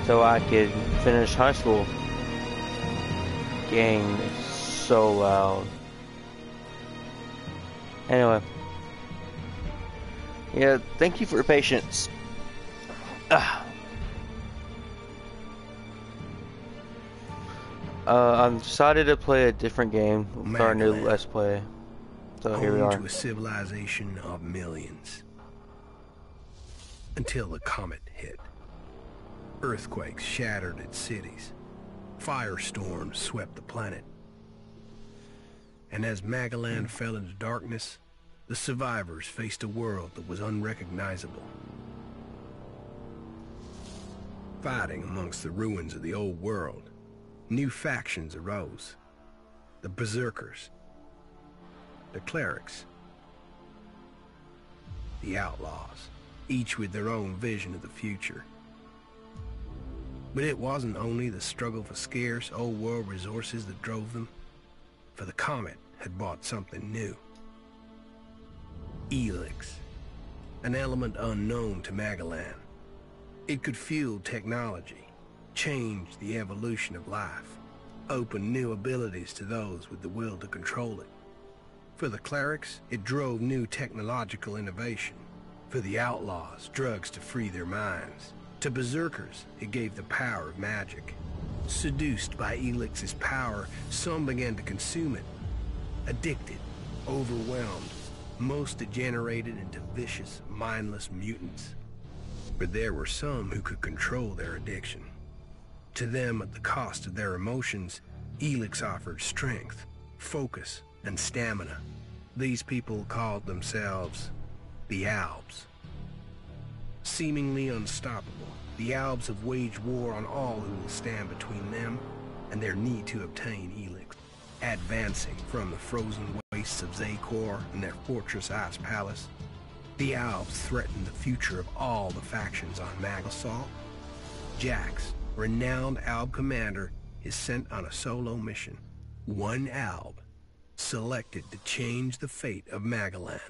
so I could finish high school. Gang is so loud. Anyway. Yeah, thank you for your patience. I've decided to play a different game with our new Let's Play. So here we are. To a civilization of millions. Until the comet hit. Earthquakes shattered its cities. Firestorms swept the planet. And as Magellan fell into darkness, the survivors faced a world that was unrecognizable. Fighting amongst the ruins of the old world, new factions arose. The Berserkers, the Clerics, the Outlaws, each with their own vision of the future. But it wasn't only the struggle for scarce old world resources that drove them, for the comet had brought something new. Elex, an element unknown to Magellan. It could fuel technology, change the evolution of life, open new abilities to those with the will to control it. For the Clerics, it drove new technological innovation. For the Outlaws, drugs to free their minds. To Berserkers, it gave the power of magic. Seduced by Elix's power, some began to consume it. Addicted, overwhelmed, most degenerated into vicious, mindless mutants. But there were some who could control their addiction. To them, at the cost of their emotions, Elex offered strength, focus, and stamina. These people called themselves the Albs. Seemingly unstoppable, the Albs have waged war on all who will stand between them and their need to obtain Elex. Advancing from the frozen wastes of Zakor and their fortress Ice Palace, the Albs threaten the future of all the factions on Magasol. Jax, renowned Alb commander, is sent on a solo mission. One Alb, selected to change the fate of Magellan.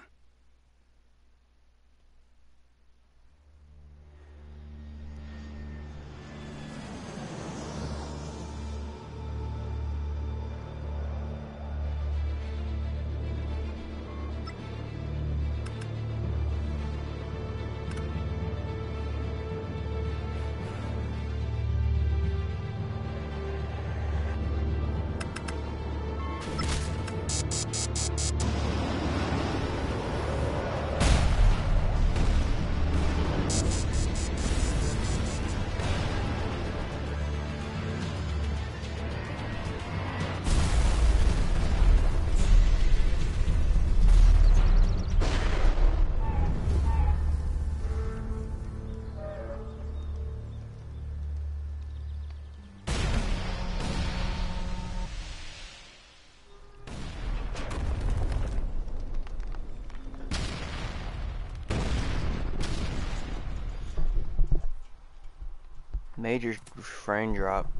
Major frame drop.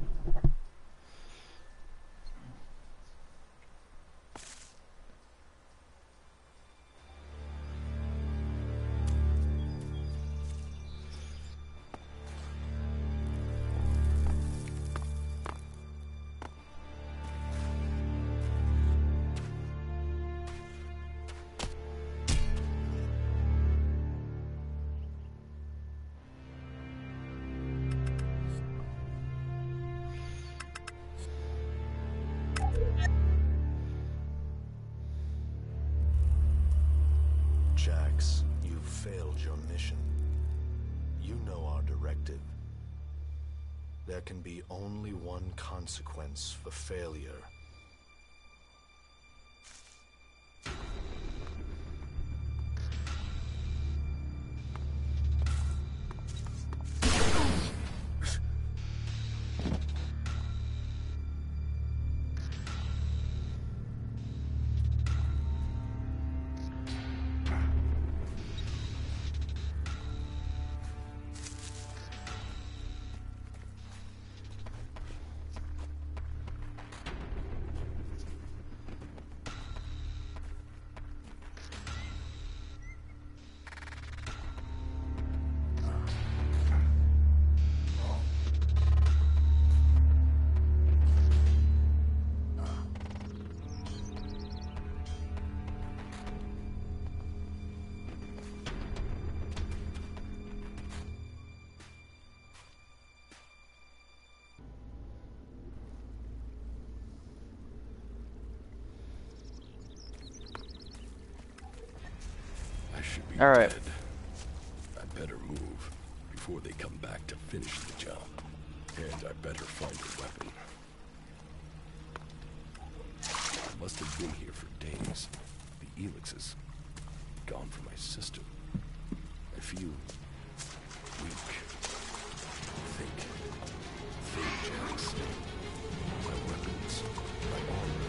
Jax, you've failed your mission. You know our directive. There can be only one consequence for failure. be Alright. dead. I better move before they come back to finish the job. And I better find a weapon. I must have been here for days. The Elex is gone from my system. I feel weak. Think Jax. My weapons, my armor.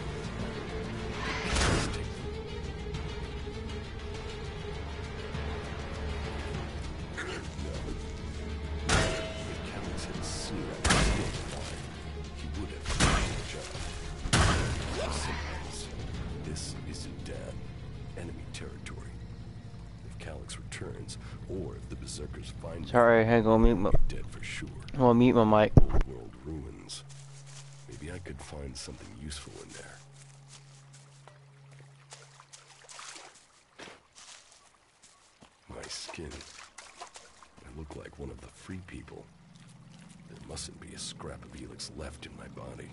Just take them. No. If Alex had seen I was still alive, he would have finished the job. Sometimes, this isn't Dan. Enemy territory. If Calyx returns, or if the Berserkers find me, Sorry, hang on, mute my... dead for sure. I'm gonna mute my mic. Old world ruins. Maybe I could find something useful in there. My skin. I look like one of the free people. There mustn't be a scrap of Elex left in my body.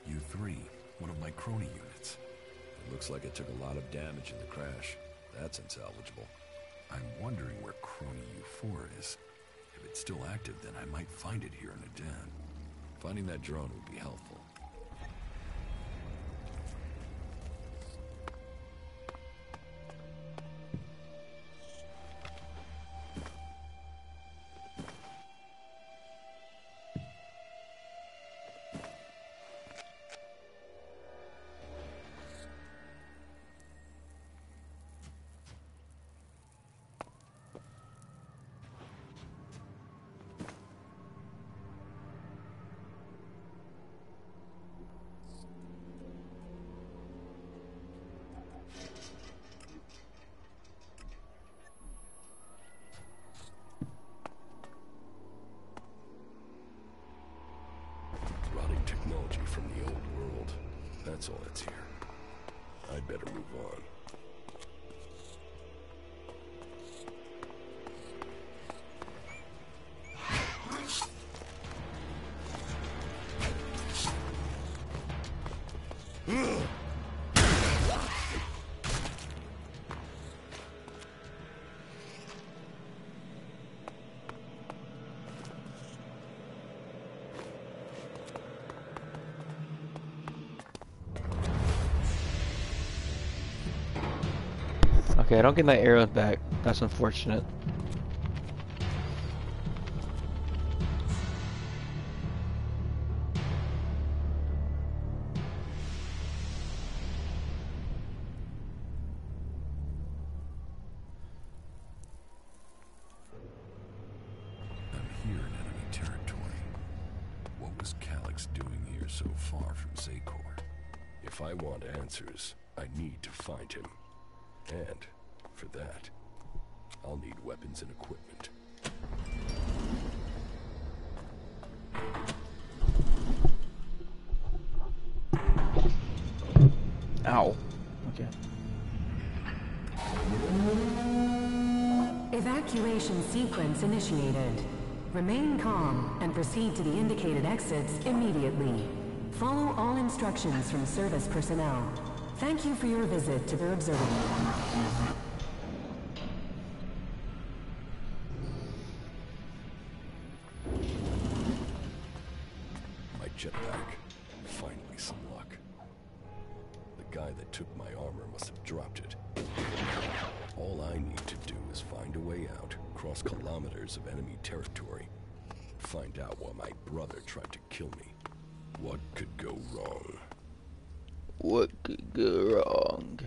U3, one of my crony units. It looks like it took a lot of damage in the crash. That's unsalvageable. I'm wondering where crony U4 is. If it's still active, then I might find it here in the den. Finding that drone would be helpful. Rotting technology from the old world. That's all that's here. I'd better move on. Okay, I don't get my arrows back. That's unfortunate. I'm here in enemy territory. What was Calyx doing here so far from Zakor? If I want answers, I need to find him. And, for that, I'll need weapons and equipment. Ow. Okay. Evacuation sequence initiated. Remain calm and proceed to the indicated exits immediately. Follow all instructions from service personnel. Thank you for your visit to the observatory. My jetpack. Finally some luck. The guy that took my armor must have dropped it. All I need to do is find a way out, cross kilometers of enemy territory, find out why my brother tried to kill me. What could go wrong? What could go wrong?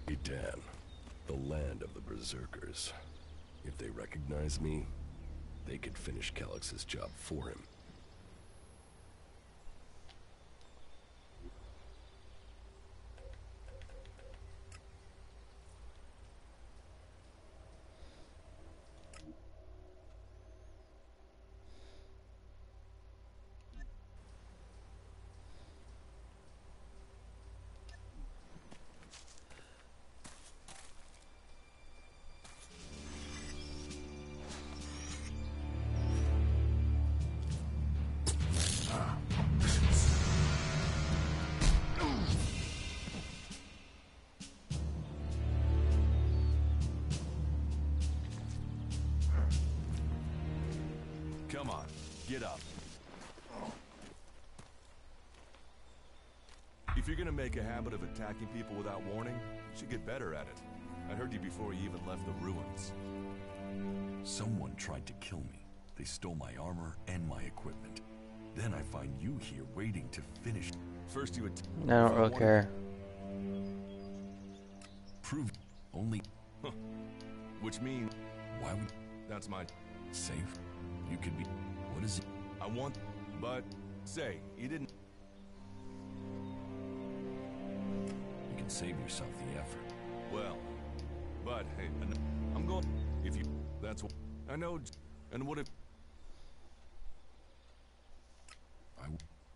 Edan, the land of the Berserkers. If they recognize me, they could finish Calyx's job for him. Come on, get up. If you're gonna make a habit of attacking people without warning, you should get better at it. I heard you before you even left the ruins. Someone tried to kill me. They stole my armor and my equipment. Then I find you here waiting to finish. First you I don't really care. Prove only. Huh. Which means... Why would... That's my... Safe? You could be... What is it? I want... But... Say, you didn't... You can save yourself the effort. Well... But, hey, I'm going... If you... That's what... I know... And what if...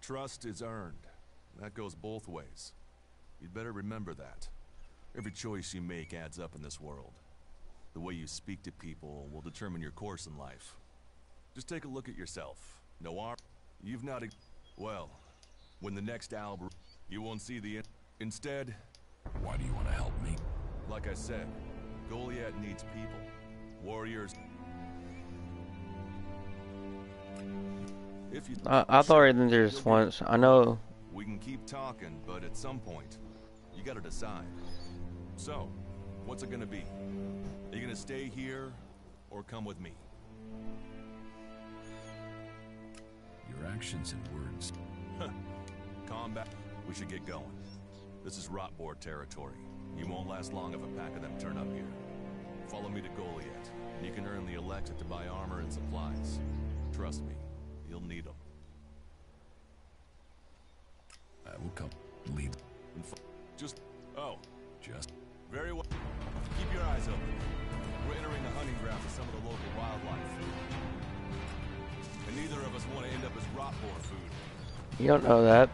Trust is earned. That goes both ways. You'd better remember that. Every choice you make adds up in this world. The way you speak to people will determine your course in life. Just take a look at yourself. No arm. You've not... Well, when the next album... You won't see the... Instead... Why do you want to help me? Like I said, Goliath needs people. Warriors... If you... I've already been there just once. I know. We can keep talking, but at some point, you gotta decide. So, what's it gonna be? Are you gonna stay here, or come with me? Your actions and words. Combat. We should get going. This is Rotboard territory. You won't last long if a pack of them turn up here. Follow me to Goliath, and you can earn the Elex to buy armor and supplies. Trust me, you'll need them. I will come. Lead. Just... Oh. Just... Very well. Keep your eyes open. We're entering the hunting grounds of some of the local wildlife. And neither of us want to end up as Rotboard food. You don't know that.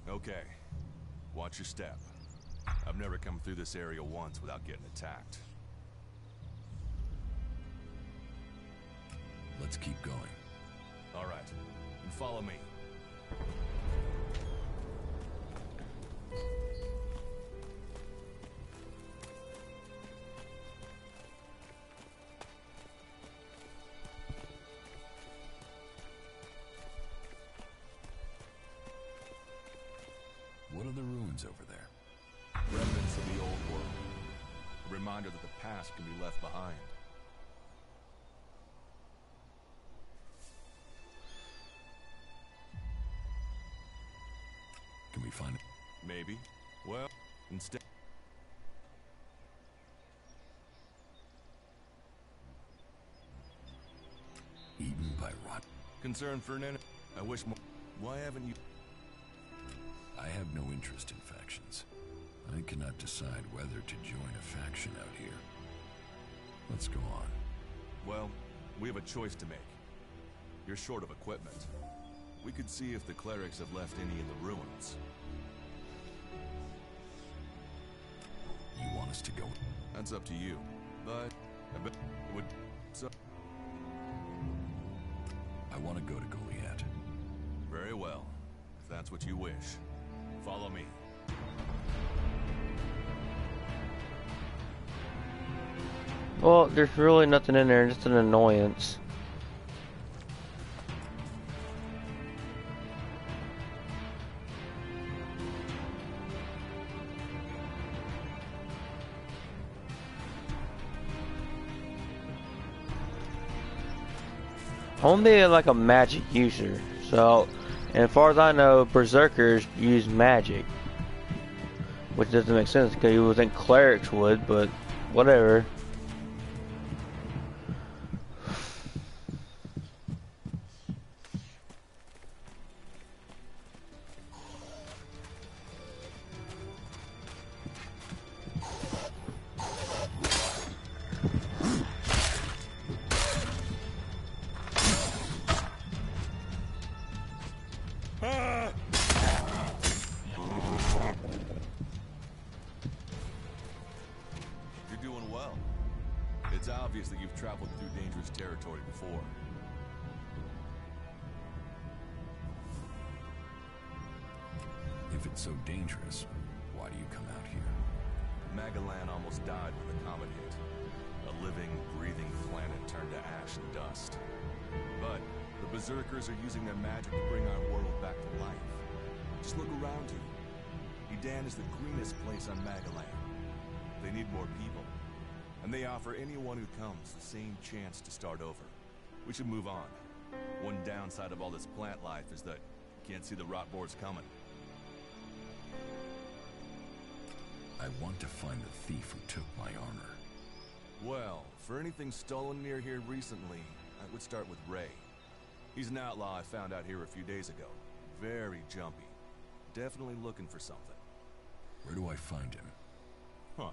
Okay. Watch your step. I've never come through this area once without getting attacked. Let's keep going. All right. And follow me. What are the ruins over there? Remnants of the old world. A reminder that the past can be left behind. Can we find it? Maybe. Well, instead... Eaten by rot. Concern for an enemy. I wish more... Why haven't you... I have no interest in factions. I cannot decide whether to join a faction out here. Let's go on. Well, we have a choice to make. You're short of equipment. We could see if the clerics have left any in the ruins. You want us to go? That's up to you. But I bet it would... So... I want to go to Goliath. Very well. If that's what you wish. Follow me. Well, there's really nothing in there, just an annoyance. Only like a magic user, so, and as far as I know, berserkers use magic, which doesn't make sense because you would think clerics would, but whatever. obvious that you've traveled through dangerous territory before. If it's so dangerous, why do you come out here? Magalan almost died when the comet hit. A living, breathing planet turned to ash and dust. But the Berserkers are using their magic to bring our world back to life. Just look around you. Edan is the greenest place on Magalan. They need more people. And they offer anyone who comes the same chance to start over. We should move on. One downside of all this plant life is that you can't see the rot boars coming. I want to find the thief who took my armor. Well, for anything stolen near here recently, I would start with Ray. He's an outlaw I found out here a few days ago. Very jumpy. Definitely looking for something. Where do I find him? Huh.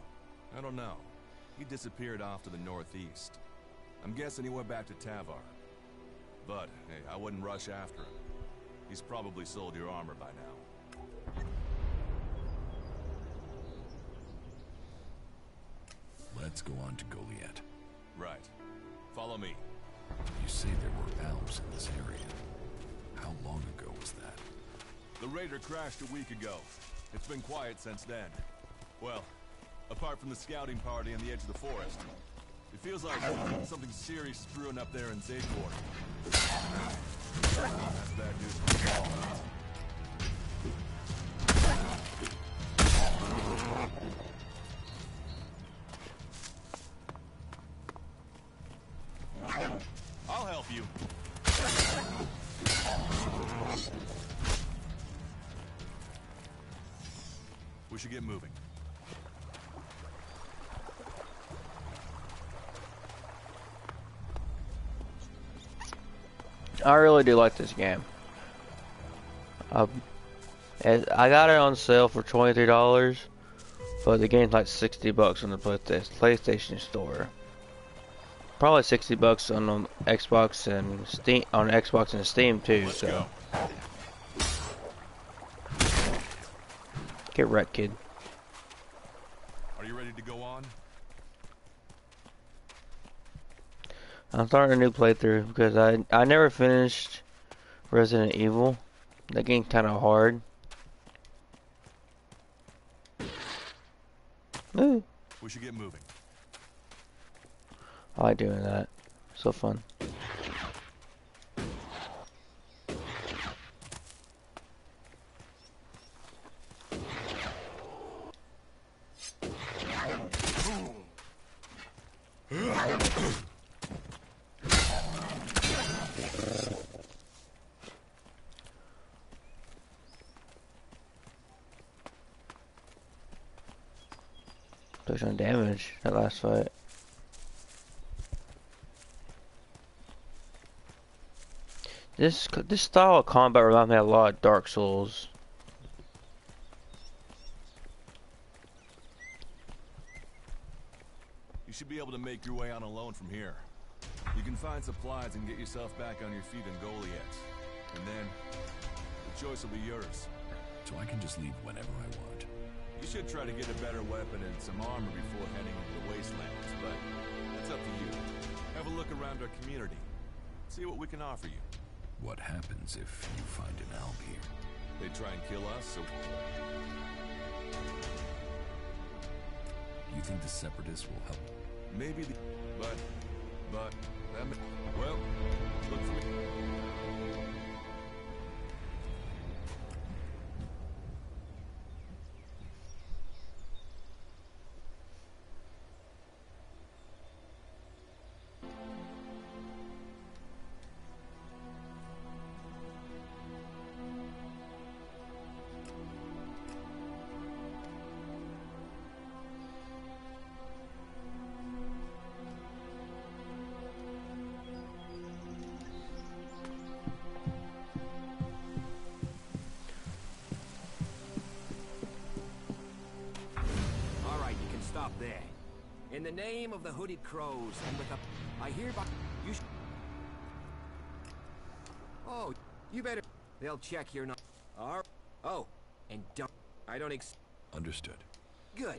I don't know. He disappeared off to the northeast. I'm guessing he went back to Tavar. But, hey, I wouldn't rush after him. He's probably sold your armor by now. Let's go on to Goliath. Right. Follow me. You say there were elves in this area. How long ago was that? The raider crashed a week ago. It's been quiet since then. Well, apart from the scouting party on the edge of the forest. It feels like something serious is brewing up there in Zaydport. That's bad news. I'll help you. We should get moving. I really do like this game. I got it on sale for $23, but the game's like $60 on the PlayStation Store. Probably $60 on Xbox and Steam, on Xbox and Steam too. Let's so go. Get wrecked, kid. Are you ready to go on? I'm starting a new playthrough because I never finished Resident Evil. That game's kind of hard. Ooh. We should get moving. I like doing that. So fun. Took some damage that last fight. This style of combat reminds me a lot of Dark Souls. You should be able to make your way on alone from here. You can find supplies and get yourself back on your feet in Goliath. And then, the choice will be yours. So I can just leave whenever I want. You should try to get a better weapon and some armor before heading into the wastelands, but that's up to you. Have a look around our community. See what we can offer you. What happens if you find an elf here? They try and kill us, so... You think the Separatists will help? Maybe the... But... Well, look for me. Stop there. In the name of the Hooded Crows and with a... I hereby... You Oh, you better... They'll check your... Oh, and don't... I don't Understood. Good.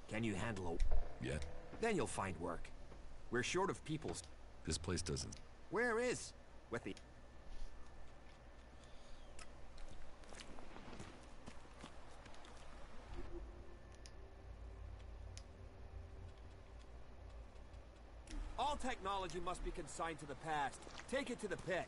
Can you handle Yeah, Then you'll find work. We're short of people. this place doesn't... Where is? With the... All technology must be consigned to the past. Take it to the pit.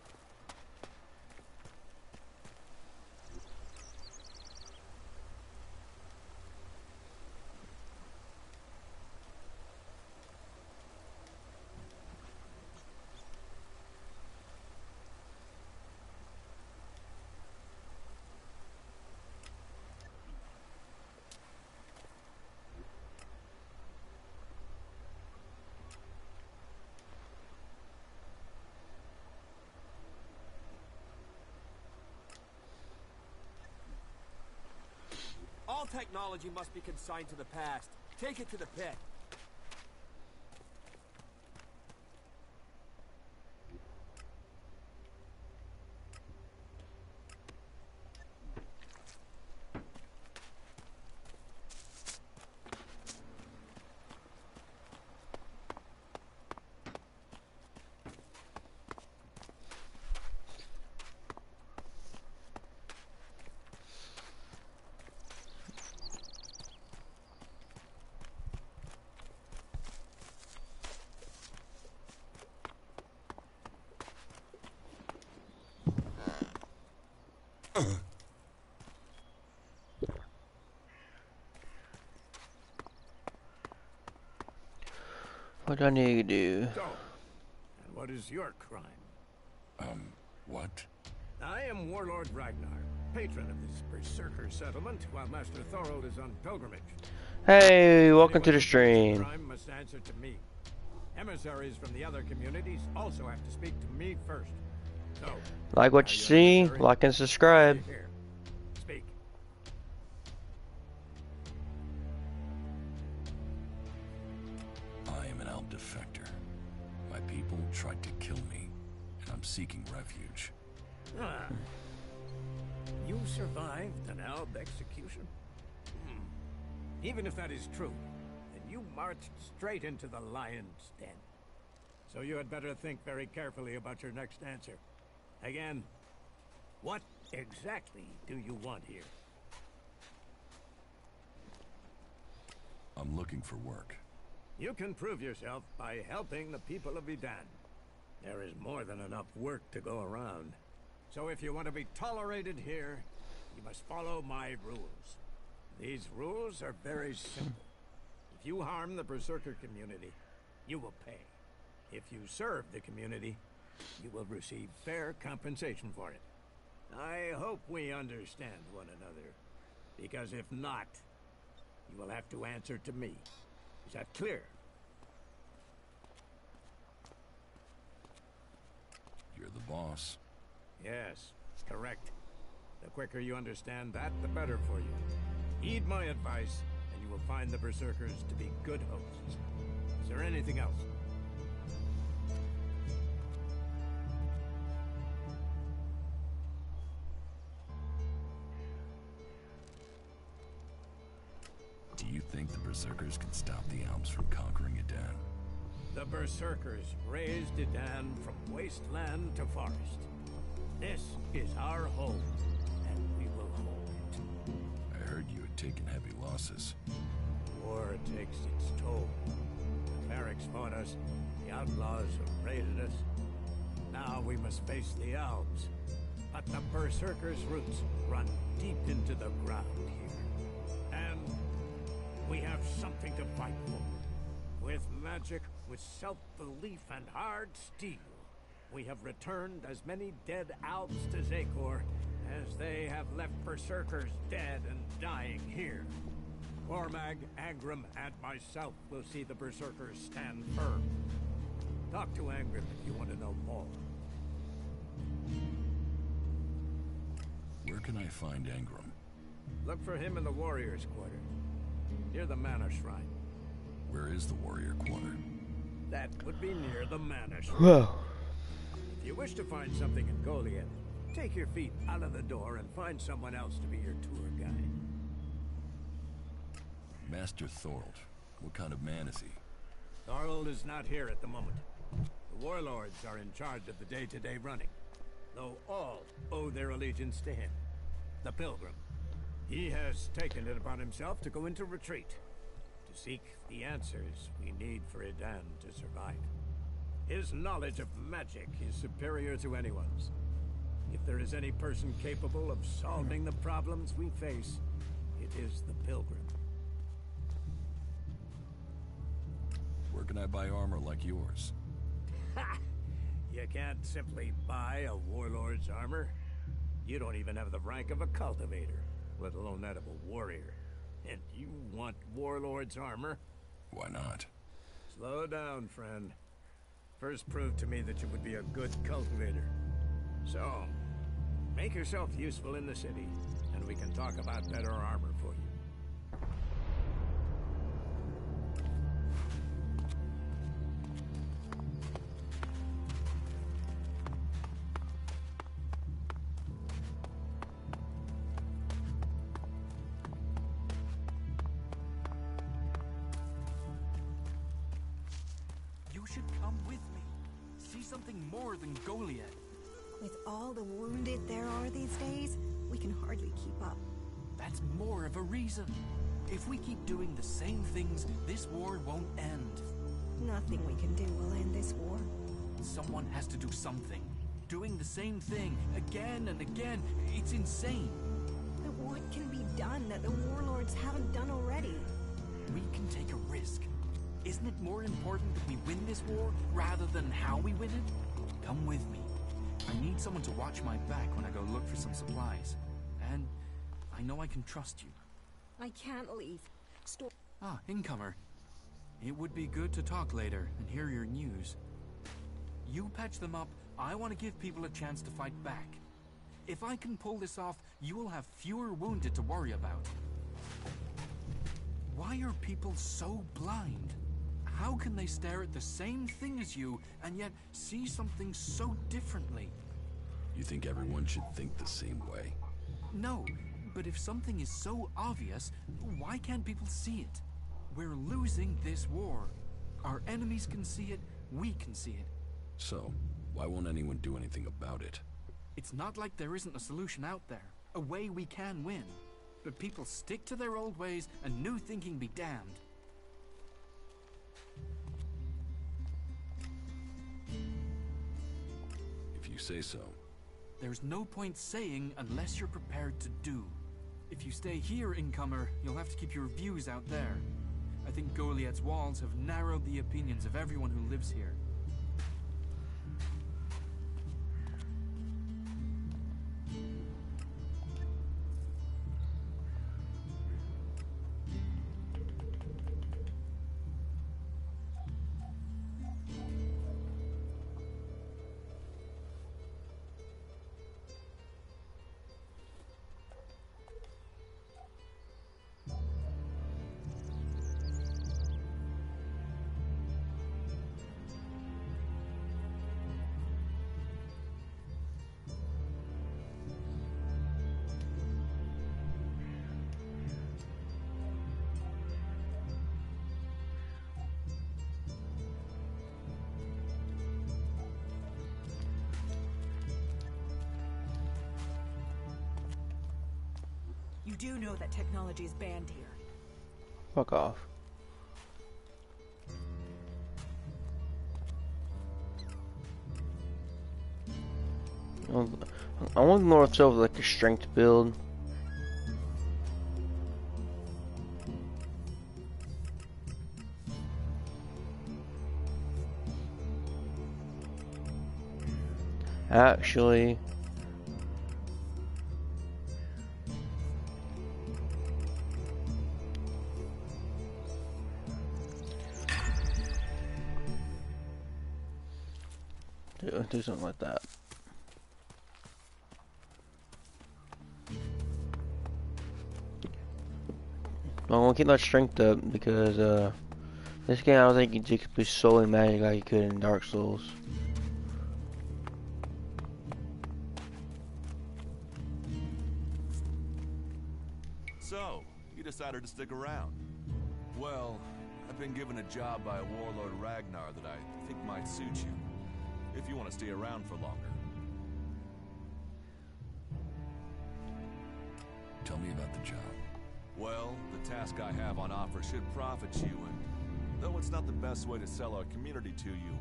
All technology must be consigned to the past. Take it to the pit. What do I need to do? So, and what is your crime? What? I am Warlord Ragnar, patron of this Berserker settlement, while Master Thorold is on pilgrimage. Hey, welcome Anyone to the who commits a stream. crime must answer to me. Emissaries from the other communities also have to speak to me first. So, Like what you see, like and subscribe. here. Speak. I am an Alp defector. My people tried to kill me, and I'm seeking refuge. Ah. You survived an Alb execution? Even if that is true, then you marched straight into the lion's den. So you had better think very carefully about your next answer. Again, what exactly do you want here? I'm looking for work. You can prove yourself by helping the people of Edan. There is more than enough work to go around. So if you want to be tolerated here, you must follow my rules. These rules are very simple. If you harm the Berserker community, you will pay. If you serve the community, you will receive fair compensation for it. I hope we understand one another, because if not, you will have to answer to me. Is that clear? You're the boss. Yes, correct. The quicker you understand that, the better for you. Heed my advice, and you will find the Berserkers to be good hosts. Is there anything else? Do you think the Berserkers can stop the Alps from conquering Edan? The Berserkers raised Edan from wasteland to forest. This is our home, and we will hold it. I heard you had taken heavy losses. War takes its toll. The clerics fought us, the outlaws have raided us. Now we must face the elves. But the Berserkers' roots run deep into the ground here. And we have something to fight for. With magic, with self-belief and hard steel, we have returned as many dead elves to Zakor as they have left Berserkers dead and dying here. Cormag, Angram, and myself will see the Berserkers stand firm. Talk to Angram if you want to know more. Where can I find Engram? Look for him in the Warriors' Quarter, near the Manor Shrine. Where is the warrior quarter? That would be near the Manor Shrine. Whoa. If you wish to find something in Goliath, take your feet out of the door and find someone else to be your tour guide. Master Thorold. What kind of man is he? Thorold is not here at the moment. The warlords are in charge of the day-to-day running, though all owe their allegiance to him, the Pilgrim. He has taken it upon himself to go into retreat, to seek the answers we need for Edan to survive. His knowledge of magic is superior to anyone's. If there is any person capable of solving the problems we face, it is the Pilgrim. Where can I buy armor like yours? Ha! You can't simply buy a warlord's armor. You don't even have the rank of a cultivator, let alone that of a warrior. And you want warlord's armor? Why not? Slow down, friend. First prove to me that you would be a good cultivator. So, make yourself useful in the city, and we can talk about better armor for you. You should come with me. See something more than Goliath. With all the wounded there are these days, we can hardly keep up. That's more of a reason. If we keep doing the same things, this war won't end. Nothing we can do will end this war. Someone has to do something. Doing the same thing again and again, it's insane. But what can be done that the warlords haven't done already? We can take a risk. Isn't it more important that we win this war rather than how we win it? Come with me. I need someone to watch my back when I go look for some supplies. And I know I can trust you. I can't leave. Ah, incomer. It would be good to talk later and hear your news. You patch them up, I want to give people a chance to fight back. If I can pull this off, you will have fewer wounded to worry about. Why are people so blind? How can they stare at the same thing as you and yet see something so differently? You think everyone should think the same way? No, but if something is so obvious, why can't people see it? We're losing this war. Our enemies can see it, we can see it. So, why won't anyone do anything about it? It's not like there isn't a solution out there, a way we can win. But people stick to their old ways and new thinking be damned. If you say so. There's no point saying unless you're prepared to do. If you stay here, incomer, you'll have to keep your views out there. I think Goliath's walls have narrowed the opinions of everyone who lives here. You do know that technology is banned here. Fuck off. I want North South like a strength build. Actually, do something like that. I want to keep that strength up because this game I don't think you could be solely magic like you could in Dark Souls. So, you decided to stick around. Well, I've been given a job by Warlord Ragnar that I think might suit you, if you want to stay around for longer. Tell me about the job. Well, the task I have on offer should profit you, and though it's not the best way to sell our community to you,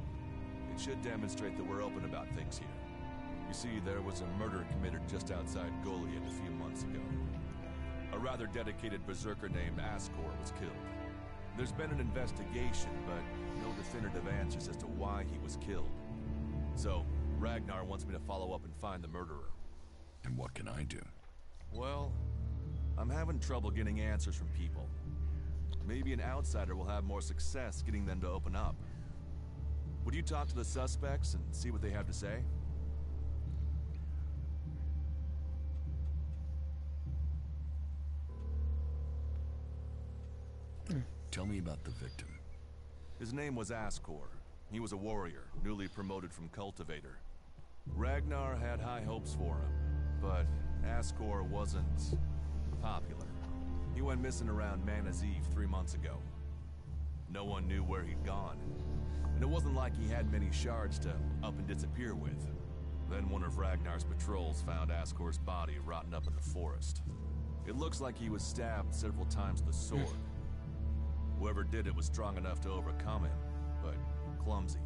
it should demonstrate that we're open about things here. You see, there was a murder committed just outside Goliad a few months ago. A rather dedicated berserker named Ascor was killed. There's been an investigation, but no definitive answers as to why he was killed. So, Ragnar wants me to follow up and find the murderer. And what can I do? Well, I'm having trouble getting answers from people. Maybe an outsider will have more success getting them to open up. Would you talk to the suspects and see what they have to say? Tell me about the victim. His name was Ascor. He was a warrior, newly promoted from cultivator. Ragnar had high hopes for him, but Ascor wasn't popular. He went missing around Mana's Eve 3 months ago. No one knew where he'd gone, and it wasn't like he had many shards to up and disappear with. Then one of Ragnar's patrols found Ascor's body rotting up in the forest. It looks like he was stabbed several times with a sword. Whoever did it was strong enough to overcome him, but clumsy.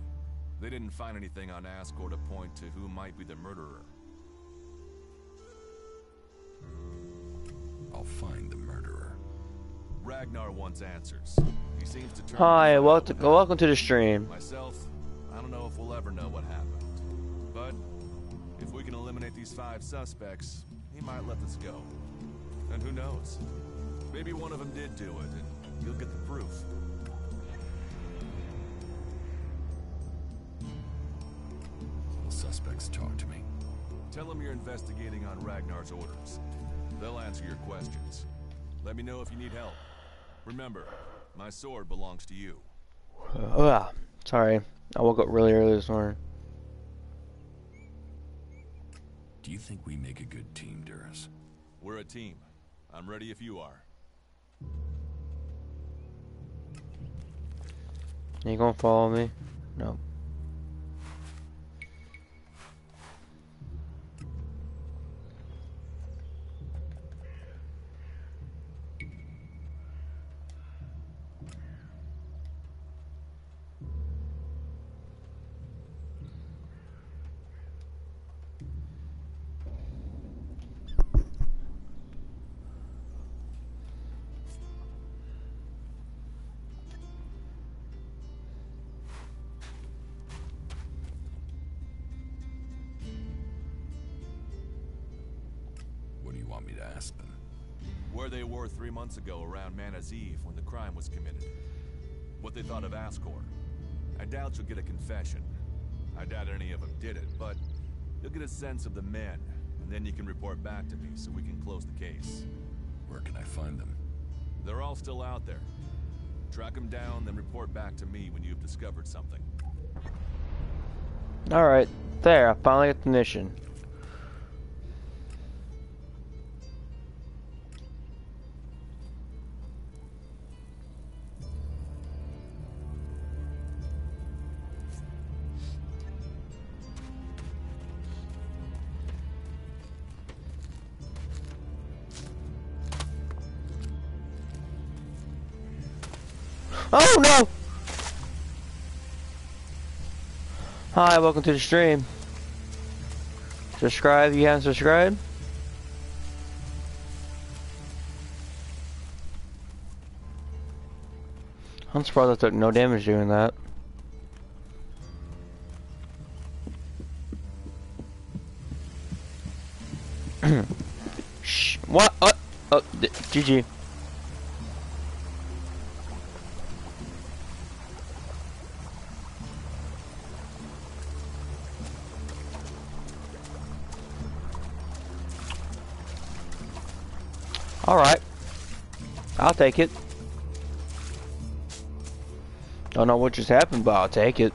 They didn't find anything on Ascor to point to who might be the murderer. I'll find the murderer. Ragnar wants answers. He seems determined. Hi, welcome to the stream. Myself, I don't know if we'll ever know what happened. But if we can eliminate these 5 suspects, he might let this go. And who knows? Maybe one of them did do it, and you'll get the proof. The suspects talk to me. Tell them you're investigating on Ragnar's orders. They'll answer your questions. Let me know if you need help. Remember, my sword belongs to you. Sorry. I woke up really early this morning. Do you think we make a good team, Duras? We're a team. I'm ready if you are. You gonna follow me? No. Where they were 3 months ago around Mana's Eve when the crime was committed. What they thought of Ascor. I doubt you'll get a confession. I doubt any of them did it, but you'll get a sense of the men, and then you can report back to me so we can close the case. Where can I find them? They're all still out there. Track them down, then report back to me when you've discovered something. Alright, there, I finally got the mission. Oh no! Hi, welcome to the stream. Subscribe if you haven't subscribed. I'm surprised I took no damage doing that. Shh. What? Oh, GG. Alright. I'll take it. Don't know what just happened, but I'll take it.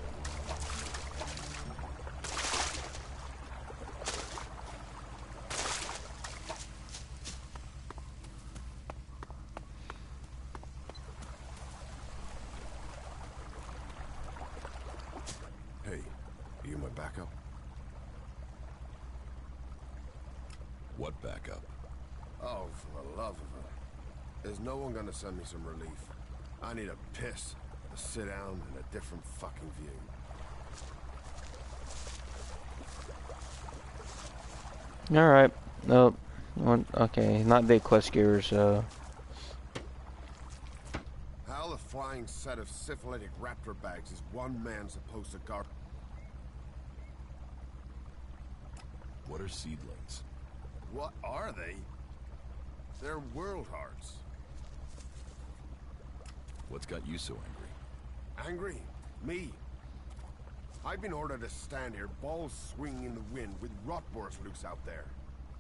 What backup? Oh, for the love of it. Is no one gonna send me some relief? I need a piss, a sit down, and a different fucking view. Alright. Nope. Okay, not big quest giver, so. How the flying set of syphilitic raptor bags is one man supposed to guard? What are seedlings? What are they? They're world hearts. What's got you so angry? Angry? Me? I've been ordered to stand here, balls swinging in the wind, with rotboars loose out there.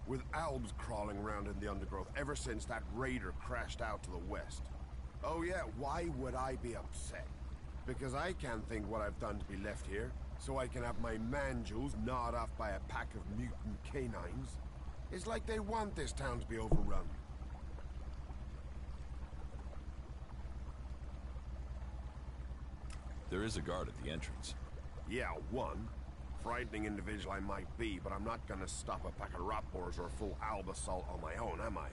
With albs crawling around in the undergrowth ever since that raider crashed out to the west. Oh yeah, why would I be upset? Because I can't think what I've done to be left here, so I can have my man-jewels gnawed off by a pack of mutant canines. It's like they want this town to be overrun. There is a guard at the entrance. Yeah, one. Frightening individual I might be, but I'm not gonna stop a pack of rotboars or a full alb assault on my own, am I?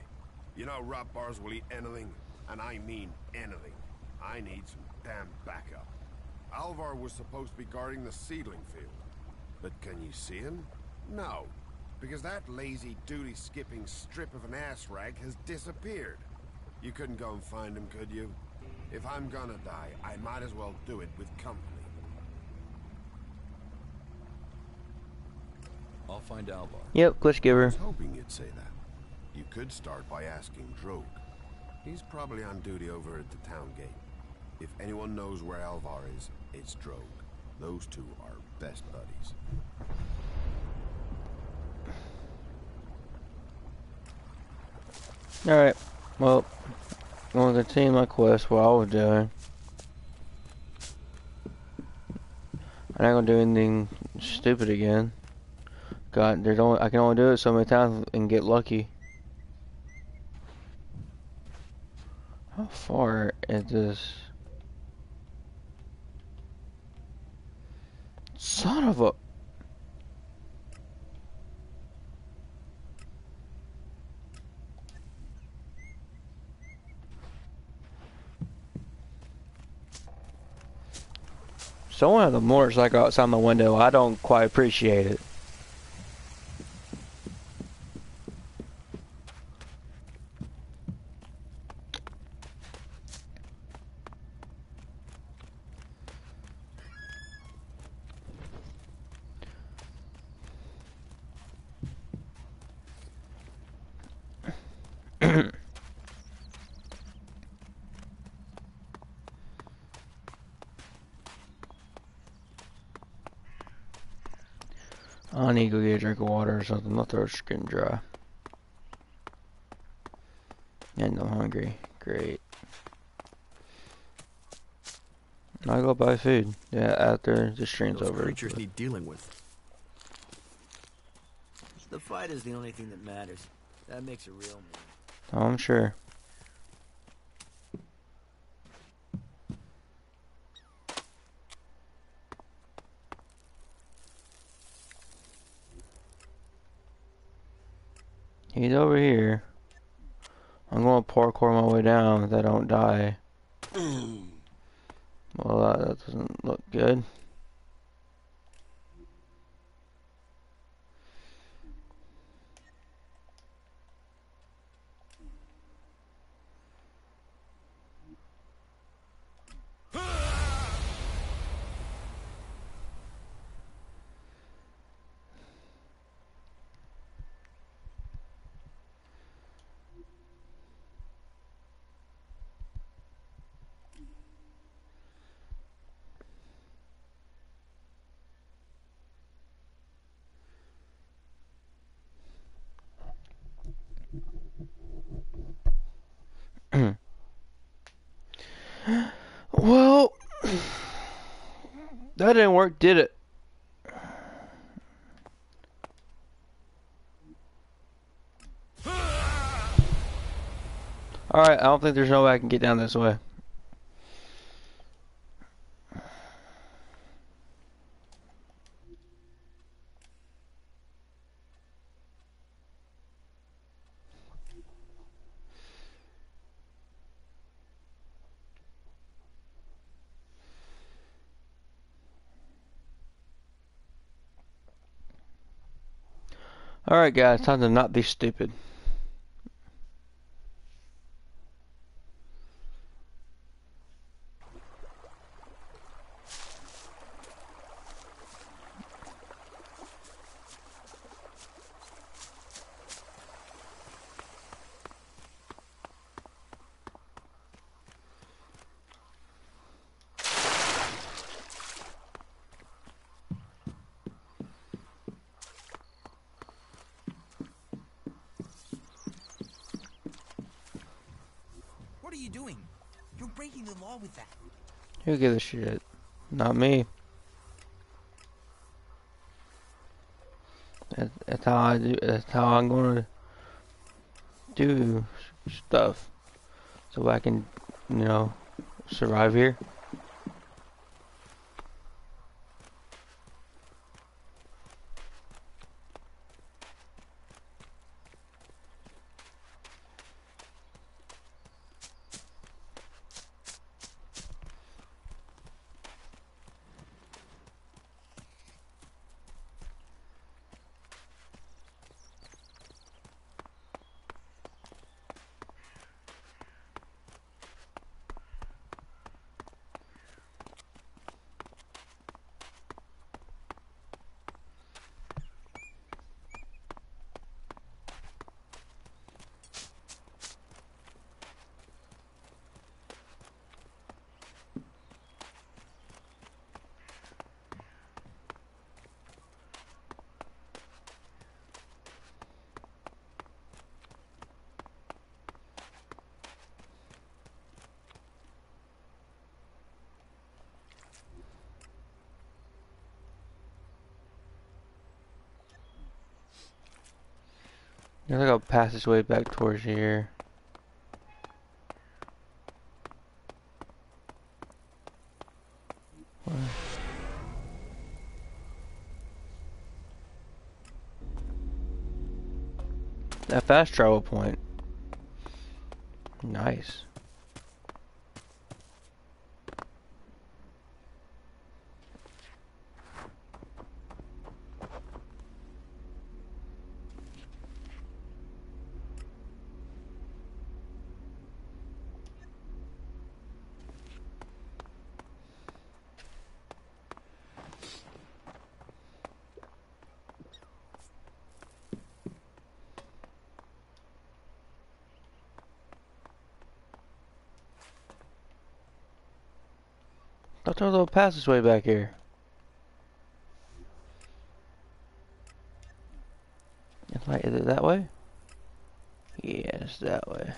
You know rotboars will eat anything, and I mean anything. I need some damn backup. Alvar was supposed to be guarding the seedling field. But can you see him? No, because that lazy duty-skipping strip of an ass rag has disappeared. You couldn't go and find him, could you? If I'm gonna die, I might as well do it with company. I'll find Alvar. Yep, quest I giver. was hoping you'd say that. You could start by asking Drogue. He's probably on duty over at the town gate. If anyone knows where Alvar is, it's Drogue. Those two are best buddies. Alright, well, I'm gonna continue my quest while I was doing. I'm not gonna do anything stupid again. God, I can only do it so many times and get lucky. How far is this? Son of a... Someone has a motorcycle outside my window. I don't quite appreciate it. I need to go get a drink of water or something. My throat's getting dry. And I'm hungry. Great. I'll go buy food. Yeah, after the stream's over. Creatures need dealing with. The fight is the only thing that matters. That makes it real, man. Oh, I'm sure. He's over here. I'm going to parkour my way down if I don't die. Well, that doesn't look good. Well, that didn't work, did it? Alright, I don't think there's no way I can get down this way. Alright guys, time to not be stupid. What are you doing? You're breaking the law with that. Who gives a shit? Not me. That's how I do. That's how I'm gonna do stuff, so I can, you know, survive here. I think I'll pass this way back towards here. That fast travel point. Nice. I'll throw a little passageway back here. Like, is it that way? Yes, that way.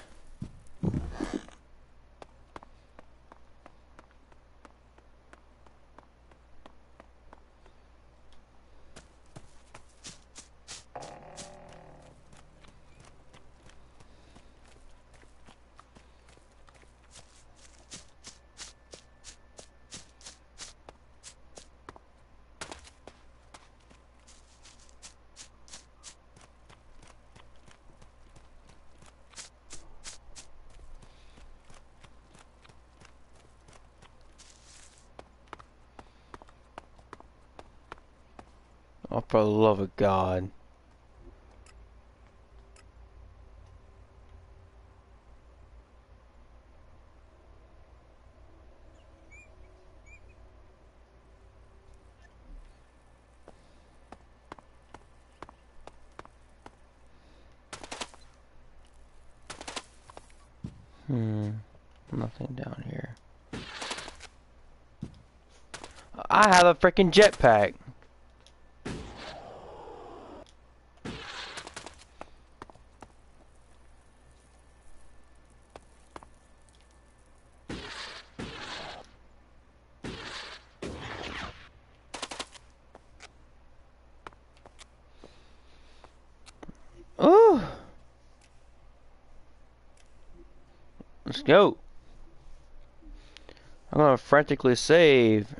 Oh, for the love of God. Nothing down here. I have a freaking jetpack. Ooh. Let's go. I'm gonna frantically save.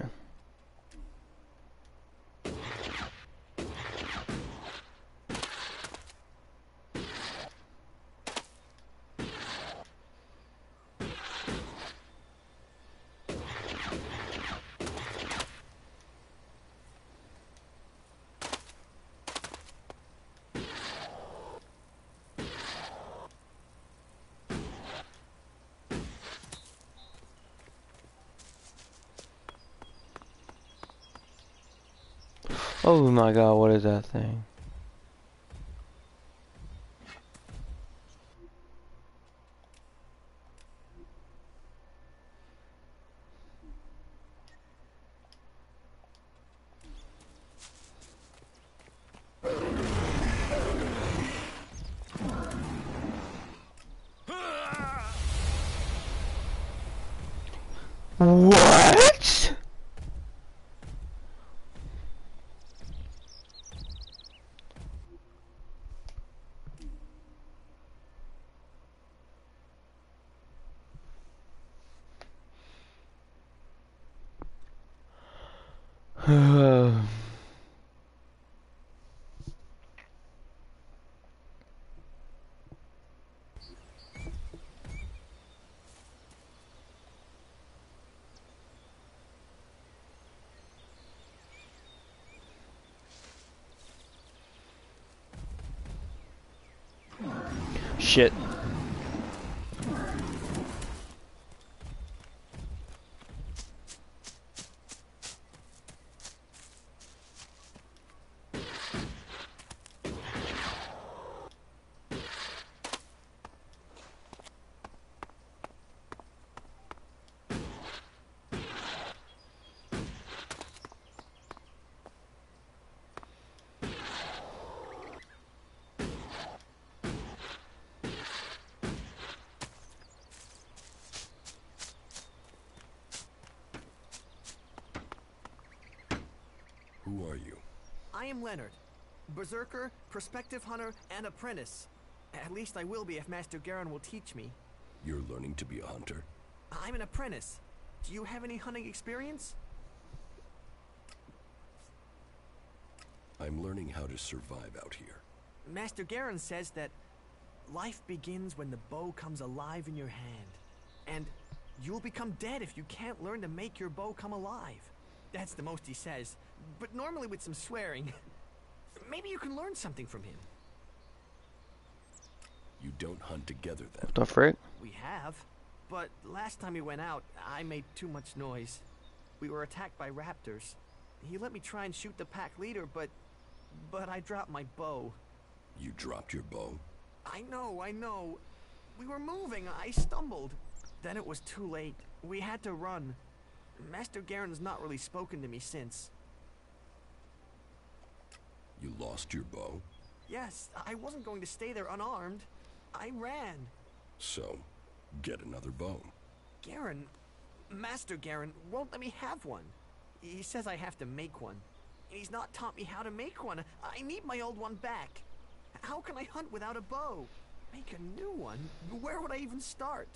Oh my god, what is that thing? What? Shit. Who are you? I am Leonard. Berserker, prospective hunter, and apprentice. At least I will be if Master Garen will teach me. You're learning to be a hunter? I'm an apprentice. Do you have any hunting experience? I'm learning how to survive out here. Master Garen says that life begins when the bow comes alive in your hand. And you'll become dead if you can't learn to make your bow come alive. That's the most he says, but normally with some swearing. Maybe you can learn something from him. You don't hunt together then? The frick? We have, but last time we went out, I made too much noise. We were attacked by raptors. He let me try and shoot the pack leader, but I dropped my bow. You dropped your bow? I know. We were moving, I stumbled. Then it was too late. We had to run. Master Garen's not really spoken to me since. You lost your bow? Yes, I wasn't going to stay there unarmed. I ran. So, get another bow. Garen, Master Garen, won't let me have one. He says I have to make one. He's not taught me how to make one. I need my old one back. How can I hunt without a bow? Make a new one? Where would I even start?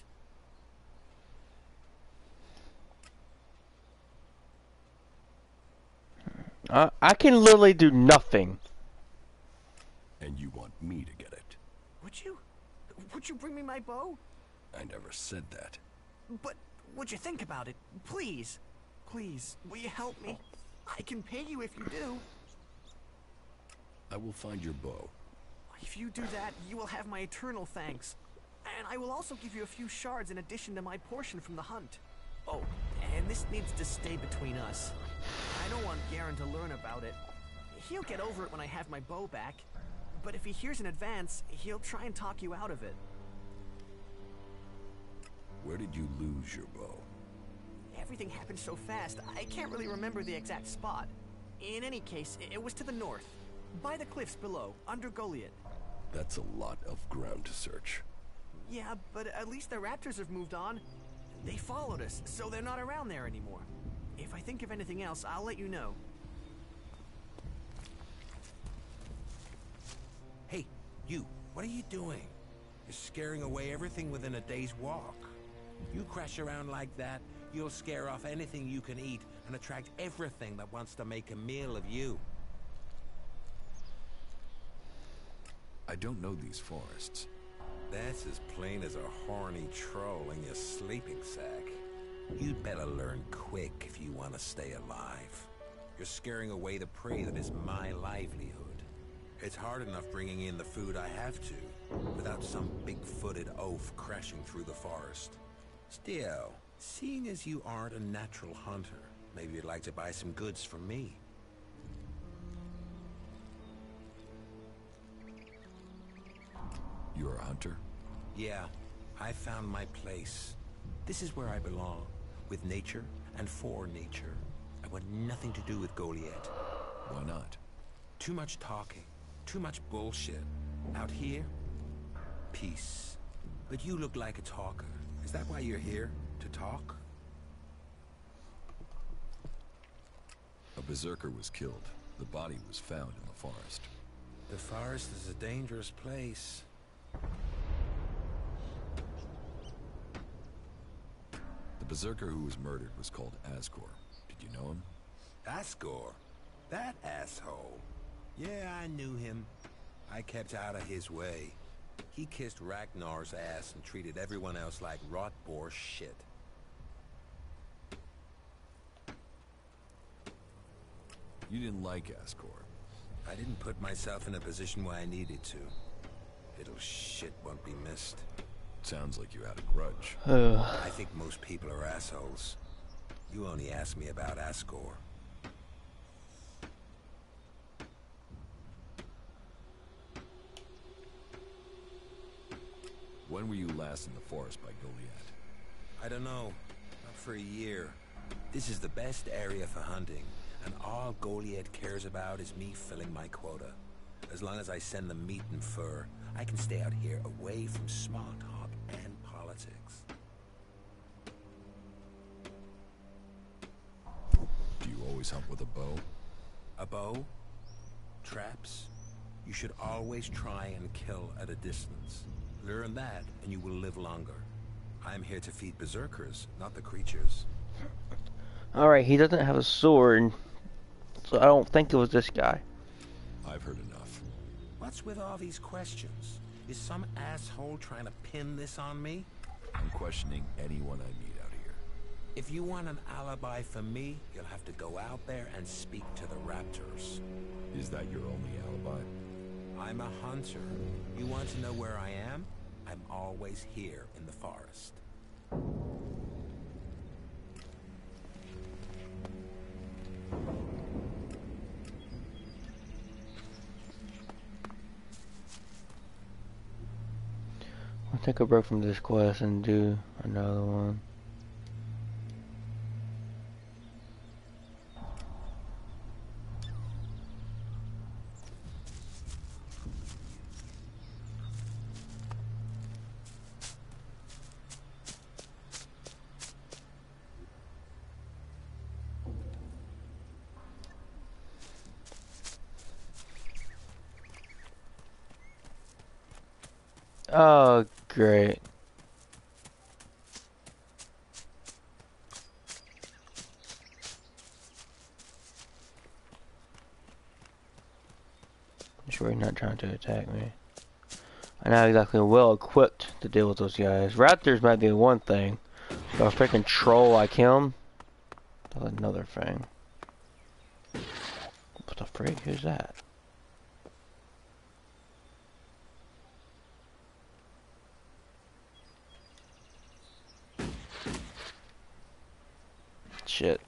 I can literally do nothing. And you want me to get it? Would you? Would you bring me my bow? I never said that. But would you think about it? Please. Please, will you help me? I can pay you if you do. I will find your bow. If you do that, you will have my eternal thanks. And I will also give you a few shards in addition to my portion from the hunt. Oh, and this needs to stay between us. I don't want Garen to learn about it. He'll get over it when I have my bow back. But if he hears in advance, he'll try and talk you out of it. Where did you lose your bow? Everything happened so fast, I can't really remember the exact spot. In any case, it was to the north. By the cliffs below, under Goliath. That's a lot of ground to search. Yeah, but at least the raptors have moved on. They followed us, so they're not around there anymore. If I think of anything else, I'll let you know. Hey, you, what are you doing? You're scaring away everything within a day's walk. You crash around like that, you'll scare off anything you can eat and attract everything that wants to make a meal of you. I don't know these forests. That's as plain as a horny troll in your sleeping sack. You'd better learn quick if you want to stay alive. You're scaring away the prey that is my livelihood. It's hard enough bringing in the food I have to, without some big-footed oaf crashing through the forest. Still, seeing as you aren't a natural hunter, maybe you'd like to buy some goods from me. You're a hunter? Yeah, I found my place. This is where I belong, with nature and for nature. I want nothing to do with Goliath. Why not? Too much talking, too much bullshit. Out here, peace. But you look like a talker. Is that why you're here? To talk? A berserker was killed. The body was found in the forest. The forest is a dangerous place. The berserker who was murdered was called Ascor. Did you know him? Ascor? That asshole. Yeah, I knew him. I kept out of his way. He kissed Ragnar's ass and treated everyone else like rot boar shit. You didn't like Ascor. I didn't put myself in a position where I needed to. Little shit won't be missed. Sounds like you had a grudge. I think most people are assholes. You only asked me about Ascor. When were you last in the forest by Goliath? I don't know. Not for a year. This is the best area for hunting, and all Goliath cares about is me filling my quota. As long as I send them meat and fur, I can stay out here away from small talk and politics. Do you always hunt with a bow? A bow? Traps? You should always try and kill at a distance. Learn that, and you will live longer. I'm here to feed berserkers, not the creatures. Alright, he doesn't have a sword, so I don't think it was this guy. I've heard enough. What's with all these questions? Is some asshole trying to pin this on me? I'm questioning anyone I meet out here. If you want an alibi for me, you'll have to go out there and speak to the raptors. Is that your only alibi? I'm a hunter. You want to know where I am? I'm always here in the forest. I'll take a break from this quest and do another one. Oh, great. I'm sure he's not trying to attack me. I'm not exactly well equipped to deal with those guys. Raptors might be one thing, but a freaking troll like him, that's another thing. What the freak? Who's that? Shit.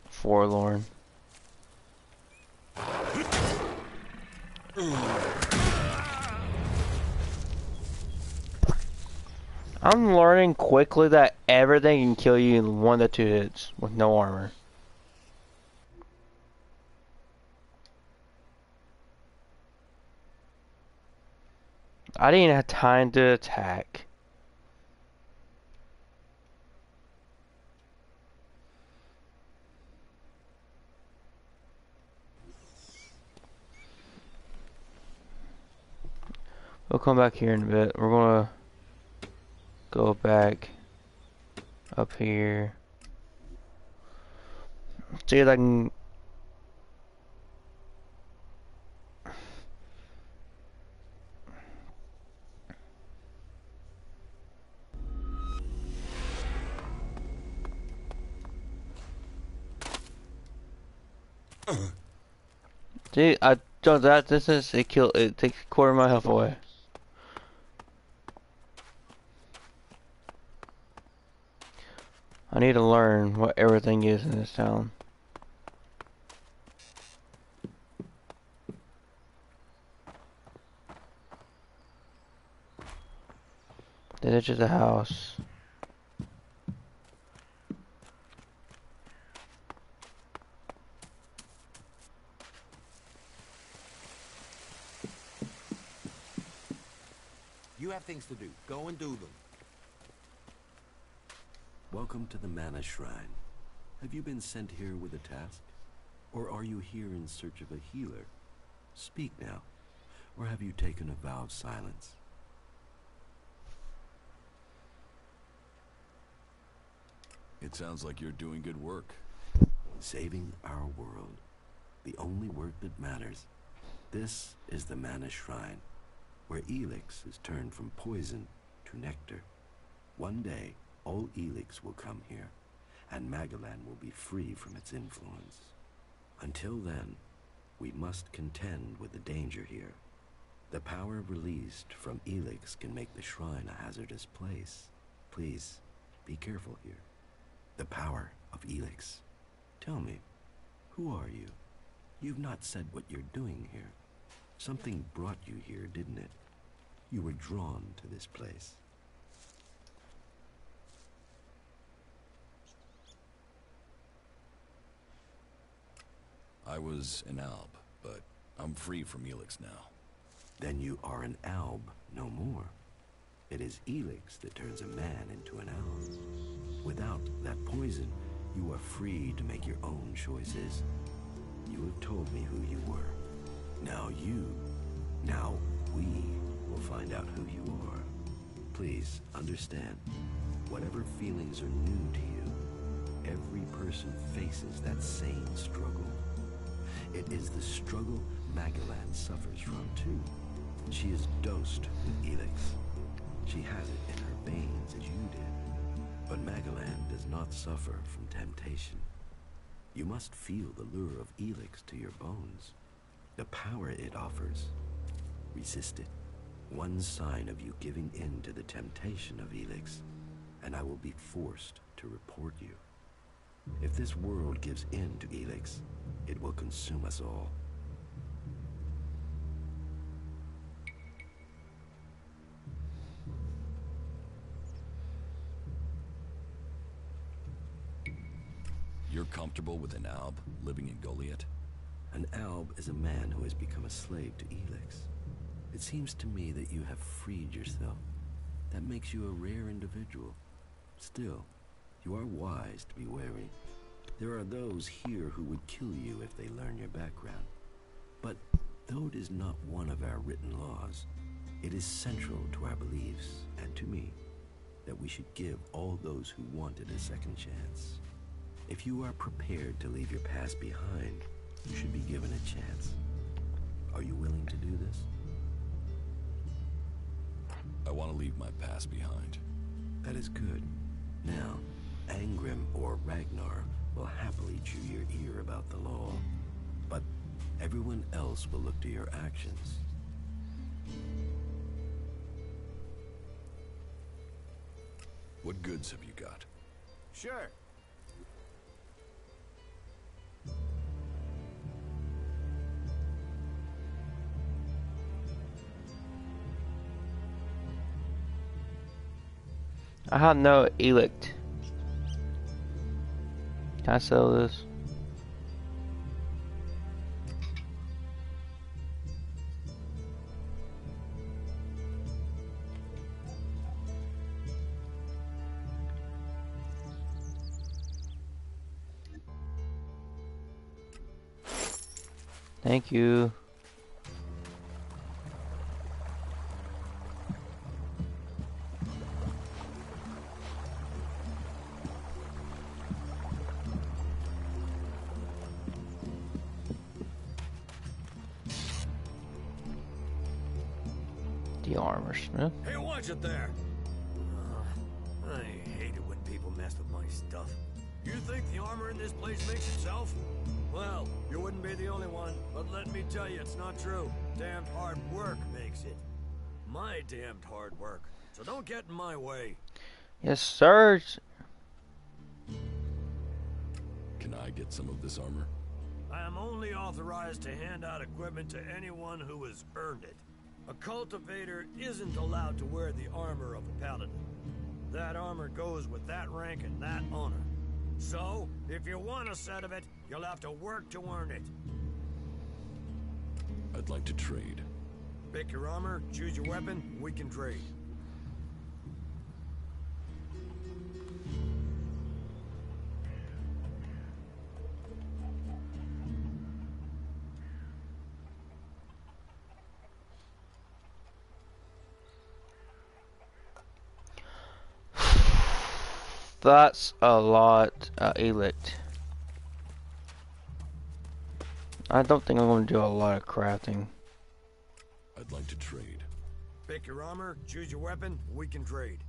Forlorn. I'm learning quickly that everything can kill you in 1 to 2 hits with no armor. I didn't have time to attack. We'll come back here in a bit. We're gonna go back up here. See if I can. See, I don't that distance. It takes a quarter of my health away. I need to learn what everything is in this town. Then it's just a house. You have things to do. Go and do them. Welcome to the Mana Shrine. Have you been sent here with a task? Or are you here in search of a healer? Speak now. Or have you taken a vow of silence? It sounds like you're doing good work. Saving our world. The only work that matters. This is the Mana Shrine, where Elex is turned from poison to nectar. One day, all Elex will come here, and Magalan will be free from its influence. Until then, we must contend with the danger here. The power released from Elex can make the shrine a hazardous place. Please, be careful here. The power of Elex. Tell me, who are you? You've not said what you're doing here. Something brought you here, didn't it? You were drawn to this place. I was an alb, but I'm free from Elex now. Then you are an alb no more. It is Elex that turns a man into an alb. Without that poison, you are free to make your own choices. You have told me who you were. Now we will find out who you are. Please understand, whatever feelings are new to you, every person faces that same struggle. It is the struggle Magalan suffers from too. She is dosed with Elex. She has it in her veins as you did. But Magalan does not suffer from temptation. You must feel the lure of Elex to your bones. The power it offers. Resist it. One sign of you giving in to the temptation of Elex, and I will be forced to report you. If this world gives in to Elex, it will consume us all. You're comfortable with an alb living in Goliath? An alb is a man who has become a slave to Elex. It seems to me that you have freed yourself. That makes you a rare individual. Still, you are wise to be wary. There are those here who would kill you if they learn your background. But though it is not one of our written laws, it is central to our beliefs, and to me, that we should give all those who want it a second chance. If you are prepared to leave your past behind, you should be given a chance. Are you willing to do this? I want to leave my past behind. That is good. Now, Angrim or Ragnar will happily chew your ear about the law, but everyone else will look to your actions. What goods have you got? Sure. I have no Elect. Can I sell this? Thank you. The armor smith. Hey, watch it there! I hate it when people mess with my stuff. You think the armor in this place makes itself? Well, you wouldn't be the only one, but let me tell you, it's not true. Damned hard work makes it. My damned hard work. So don't get in my way. Yes, sir. Can I get some of this armor? I am only authorized to hand out equipment to anyone who has earned it. A cultivator isn't allowed to wear the armor of a paladin. That armor goes with that rank and that honor. So, if you want a set of it, you'll have to work to earn it. I'd like to trade. Pick your armor, choose your weapon, we can trade. That's a lot, Elex. I don't think I'm going to do a lot of crafting. I'd like to trade. Pick your armor, choose your weapon, we can trade.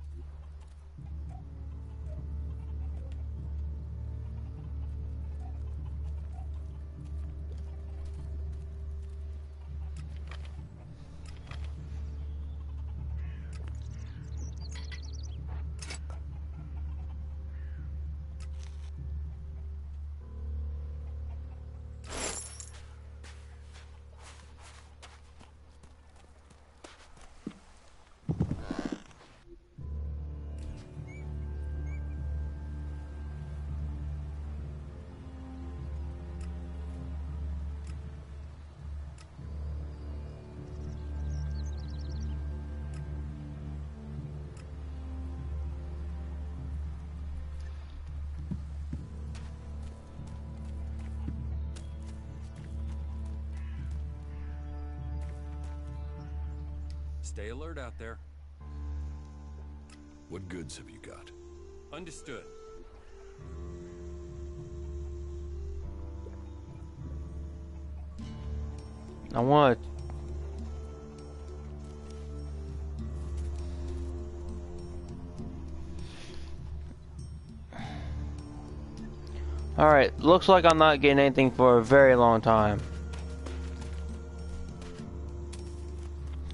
Stay alert out there. What goods have you got? Understood. I want. Alright, looks like I'm not getting anything for a very long time.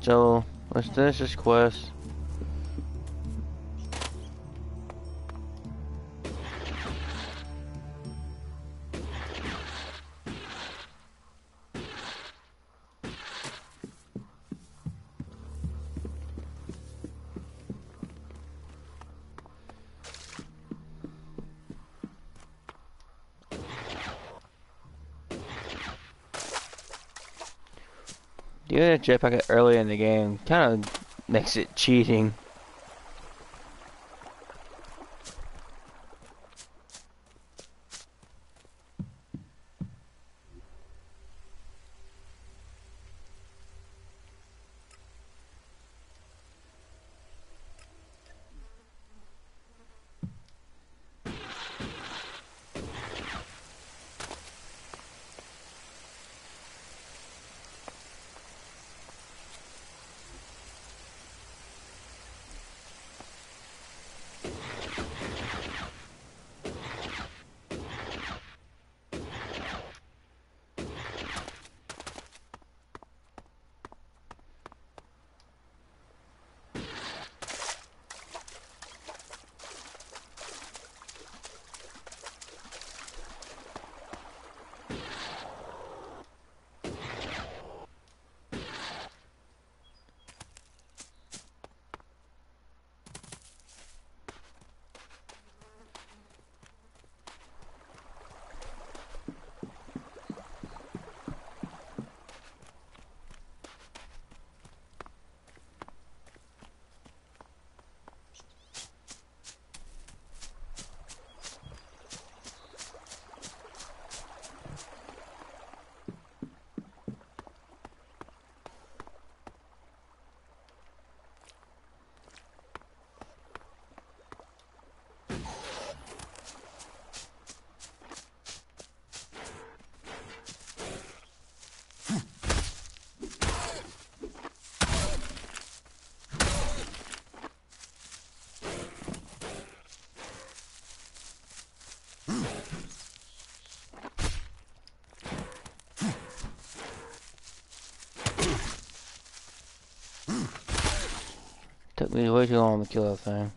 So, let's finish this quest. Doing a jetpack early in the game kind of makes it cheating. Took me way too long to kill that thing.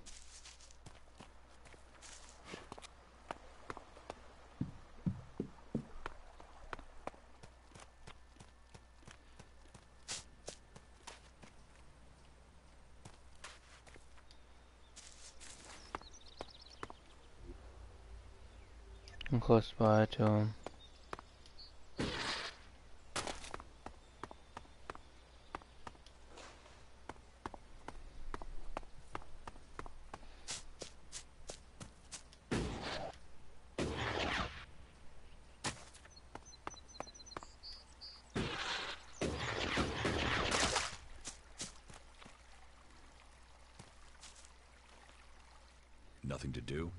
I'm close by to him. Nothing to do?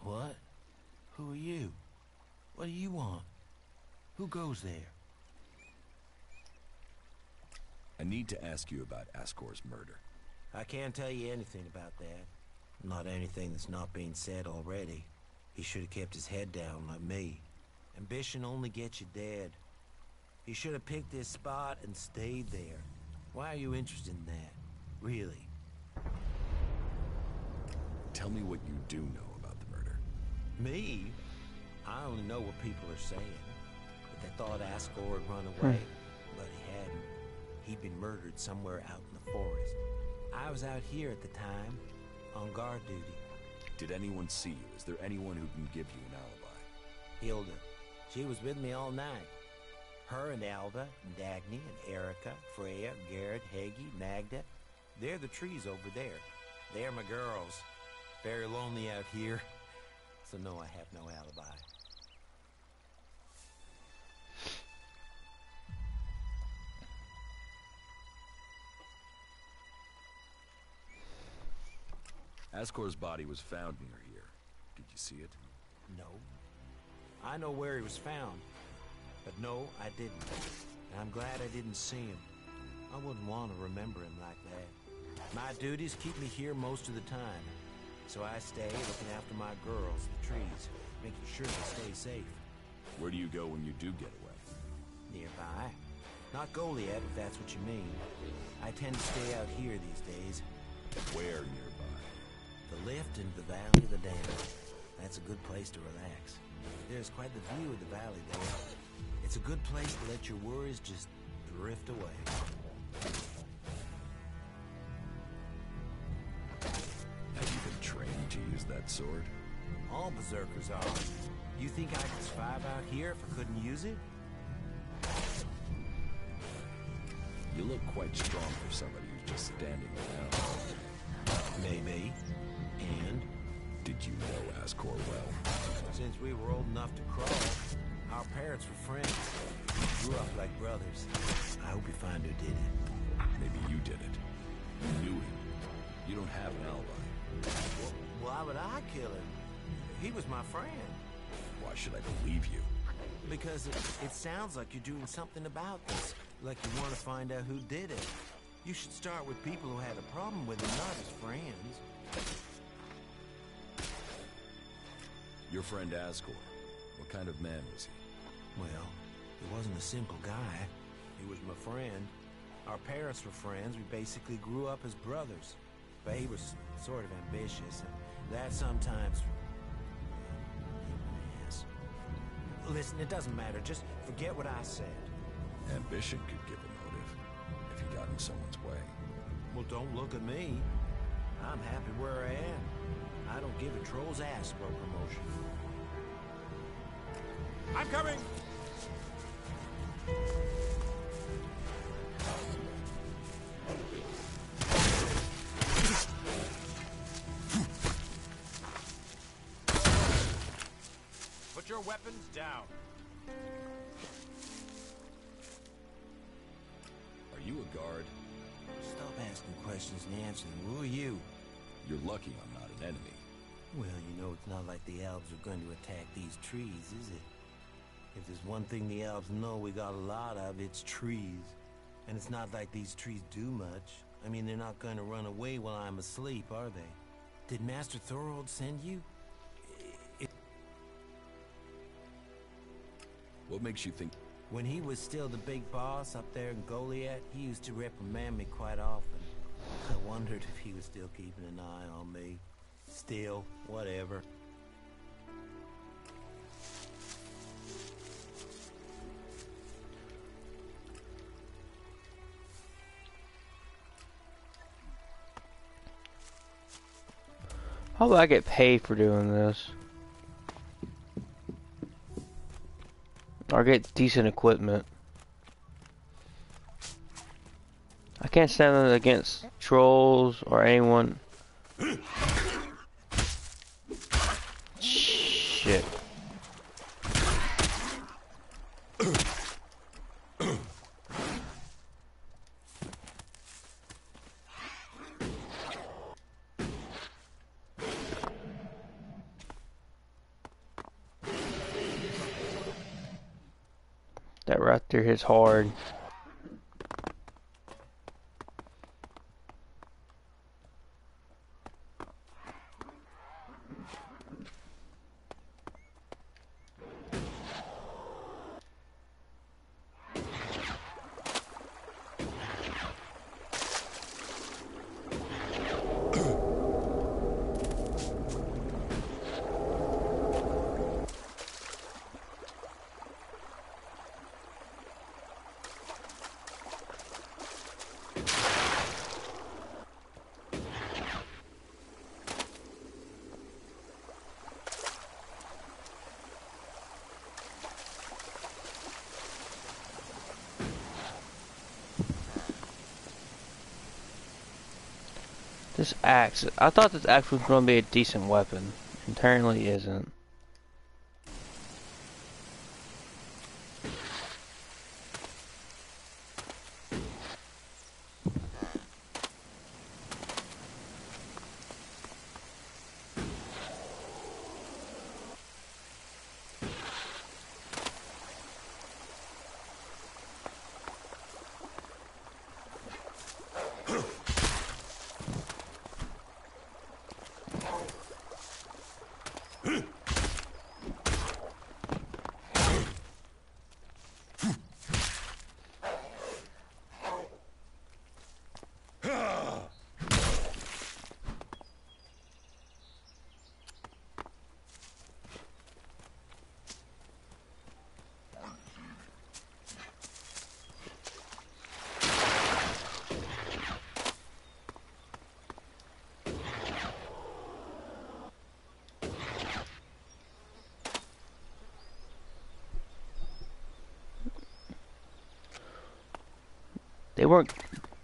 What? Who are you? What do you want? Who goes there? I need to ask you about Ascor's murder. I can't tell you anything about that. Not anything that's not being said already. He should have kept his head down like me. Ambition only gets you dead. He should have picked this spot and stayed there. Why are you interested in that? Really? Tell me what you do know about the murder. Me? I only know what people are saying. That they thought Ascor had run away, but he hadn't. He'd been murdered somewhere out in the forest. I was out here at the time, on guard duty. Did anyone see you? Is there anyone who can give you an alibi? Hilda. She was with me all night. Her and Alva, and Dagny, and Erica, Freya, Garrett, Heggie, Magda. They're the trees over there. They're my girls. Very lonely out here. So no, I have no alibi. Ascor's body was found near here. Did you see it? No. I know where he was found. But no, I didn't. And I'm glad I didn't see him. I wouldn't want to remember him like that. My duties keep me here most of the time. So I stay looking after my girls, the trees, making sure they stay safe. Where do you go when you do get away? Nearby. Not Goliath, if that's what you mean. I tend to stay out here these days. Where nearby? The lift into the Valley of the Damned. That's a good place to relax. There's quite the view of the valley there. It's a good place to let your worries just drift away. Have you been trained to use that sword? All berserkers are. You think I could survive out here if I couldn't use it? You look quite strong for somebody who's just standing around. Maybe. And? Did you know Ascor well? Since we were old enough to crawl, our parents were friends. We grew up like brothers. I hope you find who did it. Maybe you did it. You knew him. You don't have an alibi. Why would I kill him? He was my friend. Why should I believe you? Because it sounds like you're doing something about this. Like you want to find out who did it. You should start with people who had a problem with him, not his friends. Your friend Ascor. What kind of man was he? Well, he wasn't a simple guy. He was my friend. Our parents were friends. We basically grew up as brothers. But he was sort of ambitious, and that sometimes... Yes. Listen, it doesn't matter. Just forget what I said. Ambition could give a motive, if he got in someone's way. Well, don't look at me. I'm happy where I am. I don't give a troll's ass for promotion. I'm coming! Put your weapons down. Are you a guard? Stop asking questions and answer them. Who are you? You're lucky I'm not an enemy. Well, you know, it's not like the elves are going to attack these trees, is it? If there's one thing the elves know we got a lot of, it's trees. And it's not like these trees do much. I mean, they're not going to run away while I'm asleep, are they? Did Master Thorold send you? What makes you think... When he was still the big boss up there in Goliath, he used to reprimand me quite often. I wondered if he was still keeping an eye on me. Still, whatever. How do I get paid for doing this? Or get decent equipment. I can't stand it against trolls or anyone. Shit. That right there hits hard. This axe, I thought this axe was going to be a decent weapon. Apparently isn't.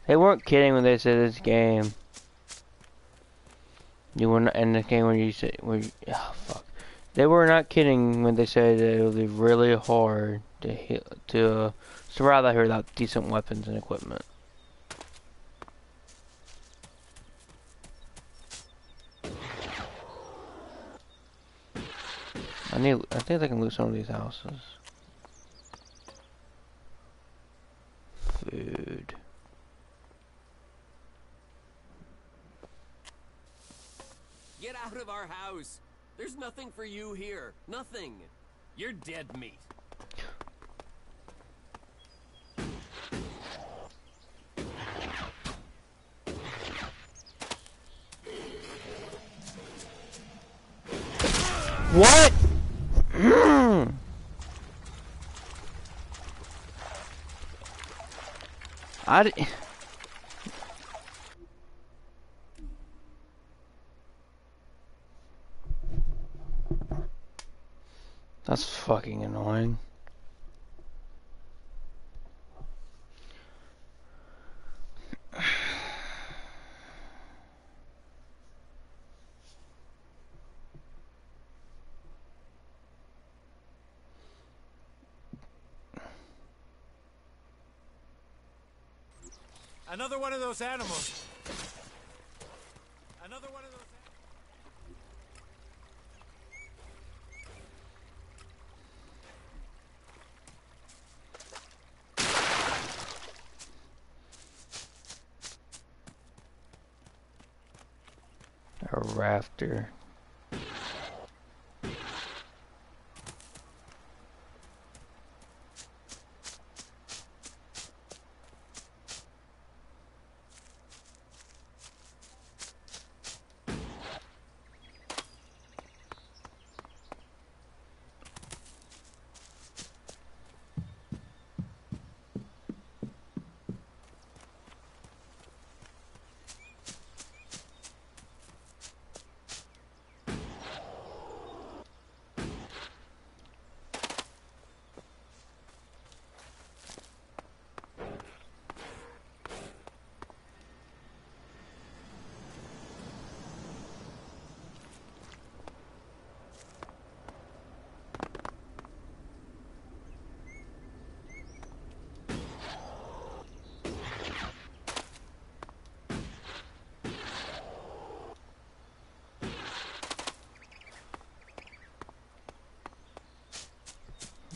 They weren't kidding when they said this game. You were not in the game when you said oh fuck. They were not kidding when they said that it would be really hard to survive out here without decent weapons and equipment. I think I can loot some of these houses. Food. Get out of our house! There's nothing for you here. Nothing. You're dead meat. What? That's fucking annoying. Another one of those animals. Another one of those. A rafter.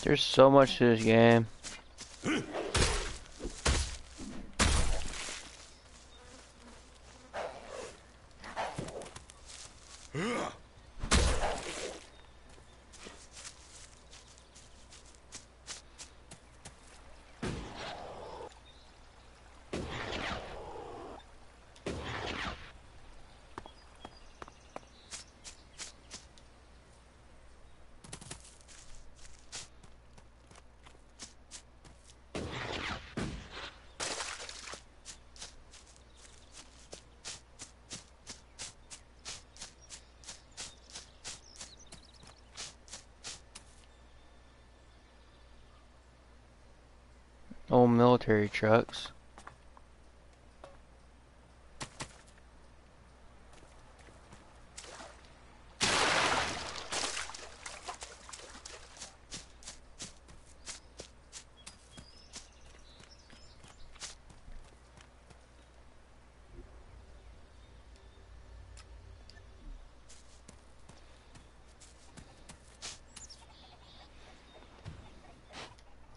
There's so much to this game. Old military trucks.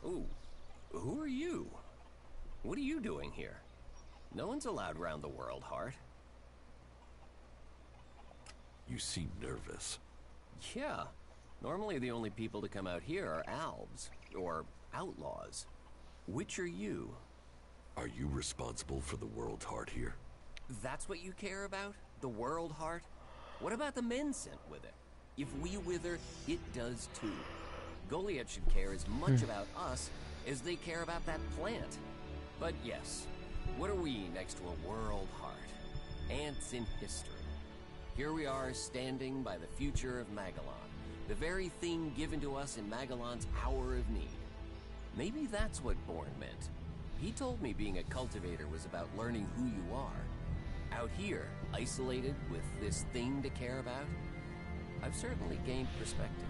Ooh, who are you? What are you doing here? No one's allowed round the world, Hart. You seem nervous. Yeah. Normally the only people to come out here are Albs, or outlaws. Which are you? Are you responsible for the world heart here? That's what you care about? The world heart? What about the men sent with it? If we wither, it does too. Goliath should care as much about us as they care about that plant. But yes, what are we next to a world heart? Ants in history. Here we are standing by the future of Magellan, the very thing given to us in Magellan's hour of need. Maybe that's what Bourne meant. He told me being a cultivator was about learning who you are. Out here, isolated with this thing to care about, I've certainly gained perspective.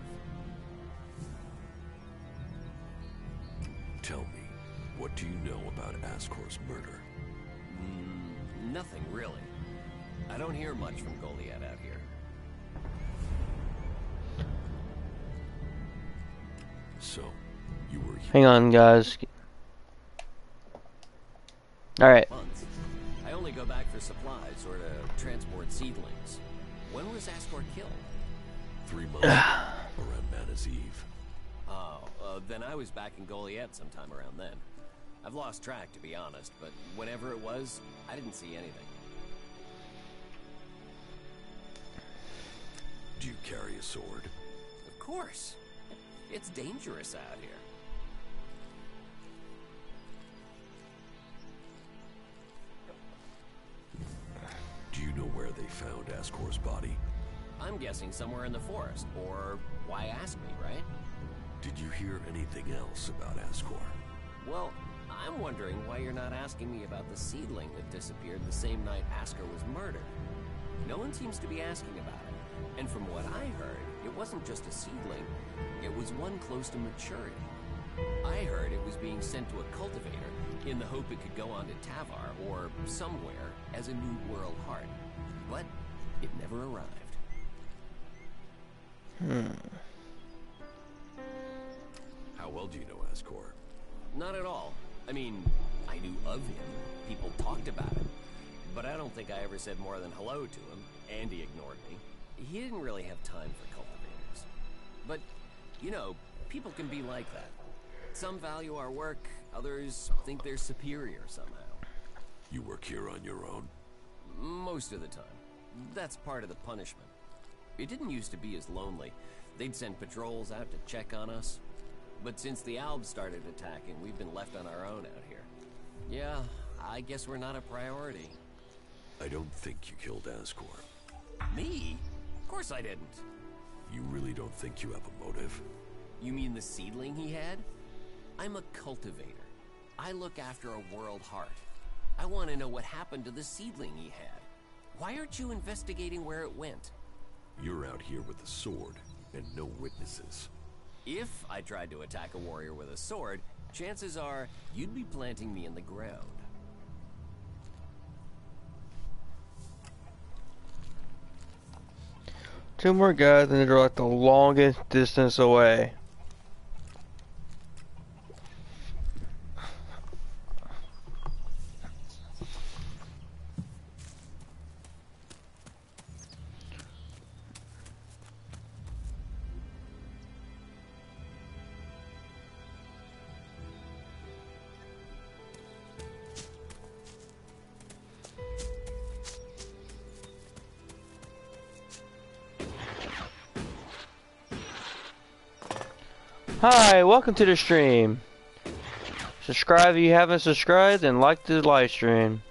Tell me, what do you know about Ascor's murder? Nothing really. I don't hear much from Goliath out here. So, you were here. Hang on, guys. Alright. Months. I only go back for supplies or to transport seedlings. When was Ascor killed? 3 months ago, around Mana's Eve. Oh, then I was back in Goliath sometime around then. I've lost track, to be honest, but whenever it was, I didn't see anything. Do you carry a sword? Of course. It's dangerous out here. Do you know where they found Ascor's body? I'm guessing somewhere in the forest, or why ask me, right? Did you hear anything else about Ascor? Well, I'm wondering why you're not asking me about the seedling that disappeared the same night Ascor was murdered. No one seems to be asking about it. And from what I heard, it wasn't just a seedling. It was one close to maturity. I heard it was being sent to a cultivator in the hope it could go on to Tavar or somewhere as a new world heart. But it never arrived. How well do you know Ascor? Not at all. I mean, I knew of him. People talked about him. But I don't think I ever said more than hello to him, and he ignored me. He didn't really have time for cultivators. But, you know, people can be like that. Some value our work, others think they're superior somehow. You work here on your own? Most of the time. That's part of the punishment. It didn't used to be as lonely. They'd send patrols out to check on us. But since the Albs started attacking, we've been left on our own out here. Yeah, I guess we're not a priority. I don't think you killed Ascor. Me? Of course I didn't. You really don't think you have a motive? You mean the seedling he had? I'm a cultivator. I look after a world heart. I want to know what happened to the seedling he had. Why aren't you investigating where it went? You're out here with a sword, and no witnesses. If I tried to attack a warrior with a sword, chances are you'd be planting me in the ground. Two more guys and they're like the longest distance away. Hi, welcome to the stream. Subscribe if you haven't subscribed and like the live stream.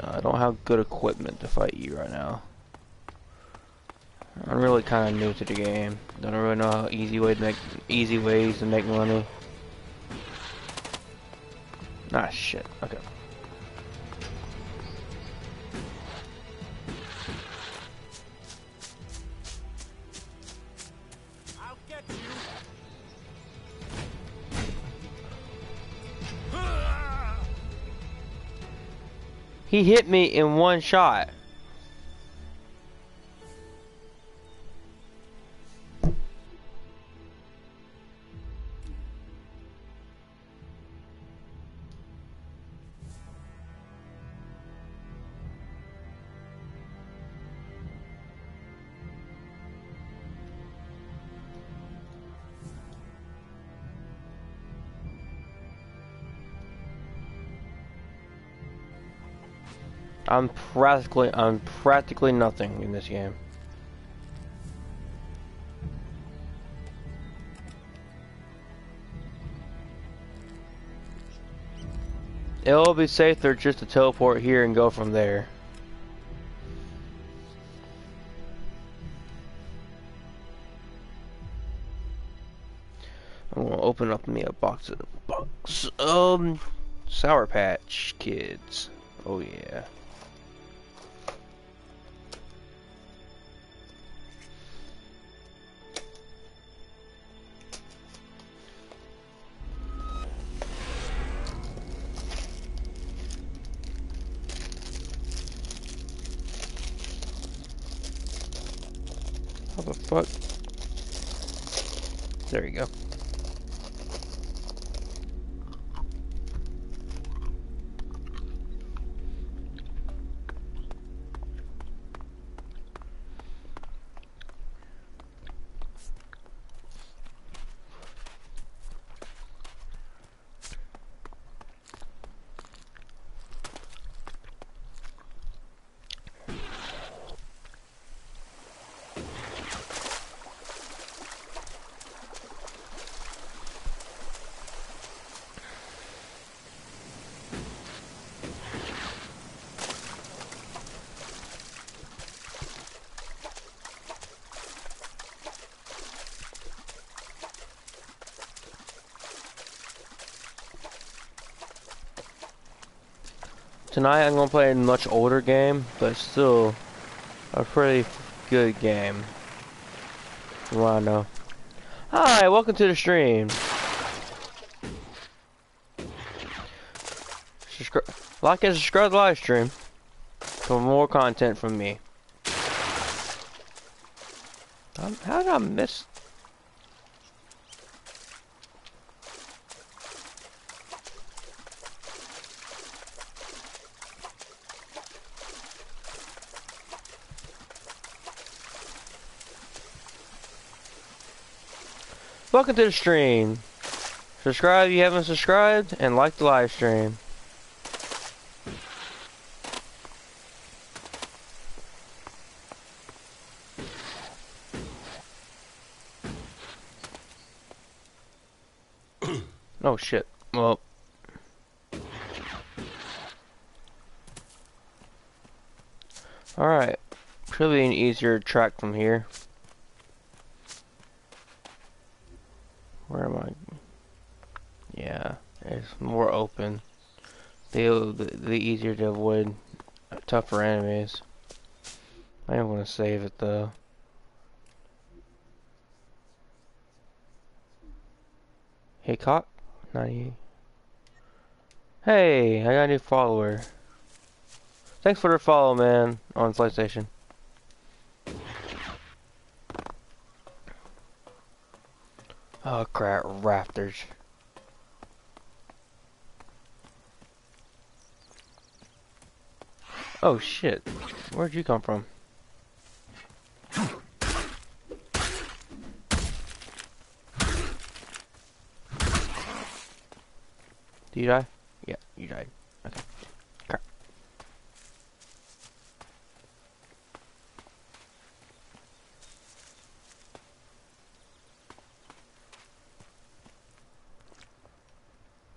I don't have good equipment to fight you right now. I'm really kind of new to the game. Don't really know how easy ways to make money. Ah, shit. Okay. I'll get you. He hit me in one shot. I'm practically nothing in this game. It'll be safer just to teleport here and go from there. I'm gonna open up me a box of Sour Patch Kids. Oh yeah. How the fuck? There you go. Tonight I'm gonna play a much older game, but still a pretty good game. From what I know. Hi, welcome to the stream. Like and subscribe to the live stream for more content from me. How did I miss? Welcome to the stream. Subscribe if you haven't subscribed, and like the live stream. Oh shit. Well. Alright. Should be an easier track from here. Where am I? Yeah, it's more open. The easier to avoid tougher enemies. I am gonna save it though. Hey, cop. 98. Hey, I got a new follower. Thanks for the follow, man, on PlayStation. Oh crap, rafters. Oh shit, where'd you come from? you die? Yeah, you died. Okay. Crap.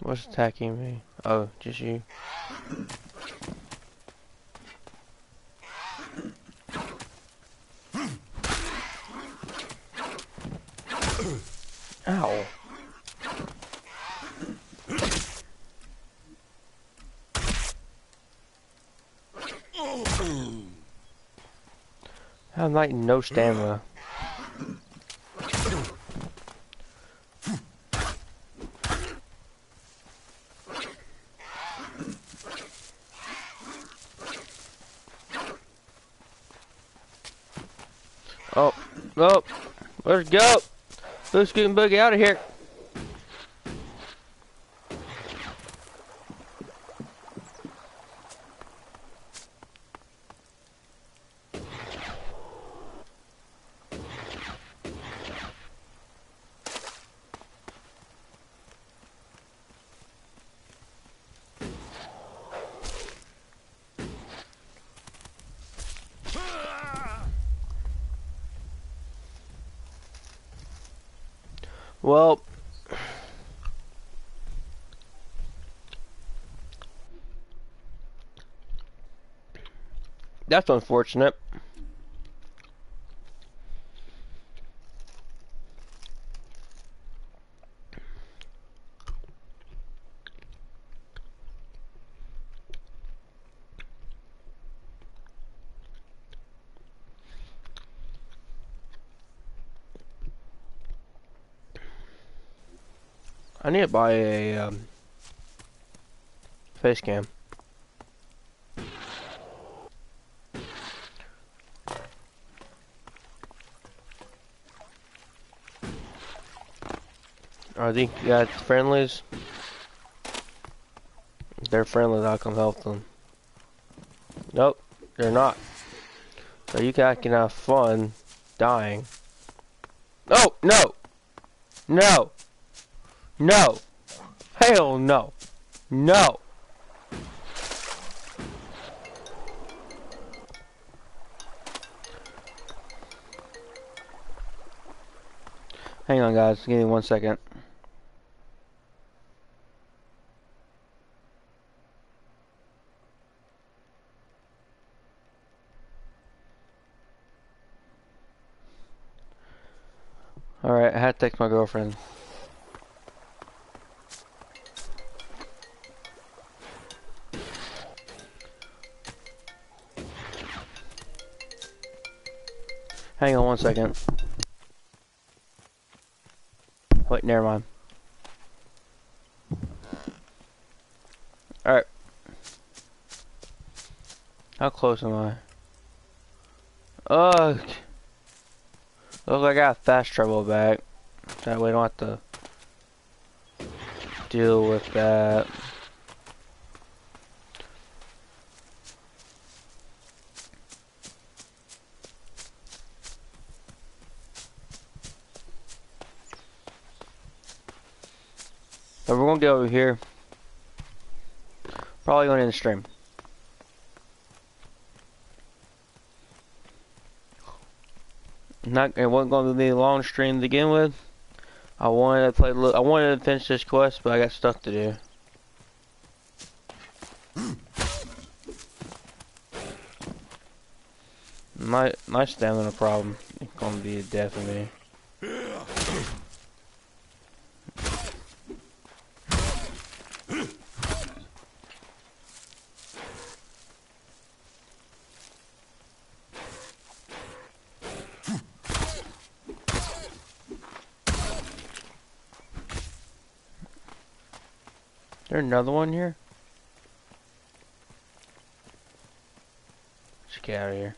What's attacking me? Oh, just you. Ow. I have like no stamina. Oh, oh, let's go. Let's get Boogie out of here. Well, that's unfortunate. I need to buy a face cam. Are these guys friendlies? If they're friendlies, I'll come help them. Nope, they're not. So you guys can have fun dying. Oh, no! No! No! Hell no! No! Hang on guys, give me 1 second. Alright, I had to text my girlfriend. Hang on 1 second. Wait, never mind. Alright. How close am I? Ugh. Looks like I got fast travel back. That way I don't have to deal with that. But we're gonna get over here. Probably gonna end the stream. It wasn't going to be a long stream to begin with. I wanted to play. I wanted to finish this quest, but I got stuff to do. My stamina problem is gonna be the death of me. Is there another one here? Let's get out of here.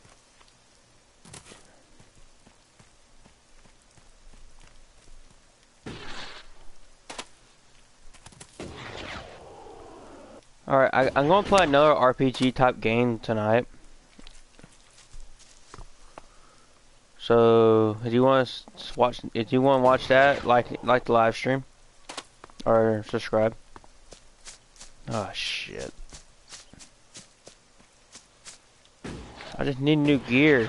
Alright, I'm gonna play another RPG type game tonight. So, if you want to watch that, like the live stream or subscribe. Oh shit. I just need new gear.